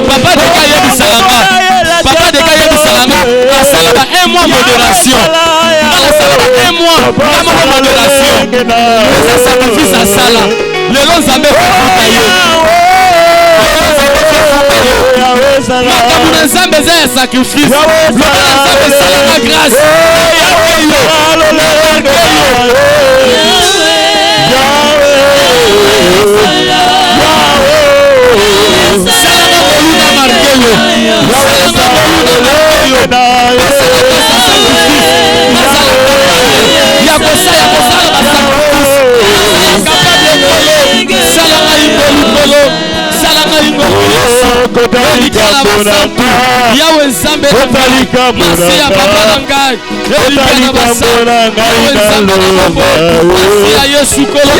Papa de Kaye Bisalanga. Papa de Kaye Bisalanga. Asalaba 1 mois modération. Asalaba 1 mois modération. Ça sacrifice à Sala. Le long Nzambe futa yo. Makamuna Nzambe za sacrifice. Le Nzambe salanga grâce. Yawe nzambe masi ya papa na ngai elikana basala Yawe nzambe masi ya Yesu kolo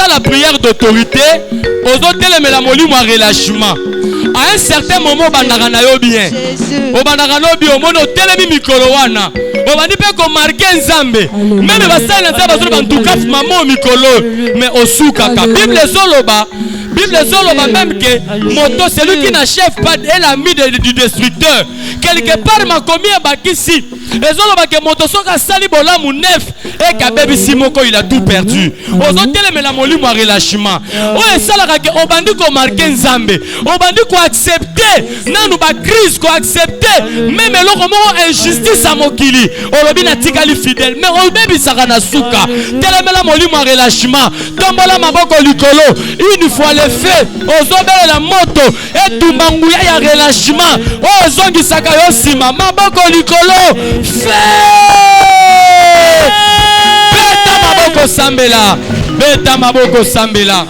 la prière d'autorité, la molimo à relâchement. À un certain moment, on bien. On mono telemi mikolo wana. On va dire qu'on marque Nzambe. Même basala Nzambe en tout cas maman mikolo. Mais au soukaka. Bible zoloba. Bible zoloba même que moto celui qui n'achève pas est l'ami du destructeur. Quelque part ma commis bakisi. Les zoloba que moto soka sali bola mu neuf et kabebi simoko il a tout perdu. Aux autres mais la molimo à relâchement. Ouais ça la que on bandi ko marque Nzambe. On bandi ko accepter nanu ba crise ko accepter même le comment injustice à mokili. On lobi na tikali fidèle mais on bebi sakana suka. Tellement la molimo à relâchement. Tombola maboko likolo. Une fois le fait aux obé la moto et tumbanguya ya relâchement. Oh zongi saka yo sima maboko likolo. Fait beta maboko sambela. Beta maboko sambela.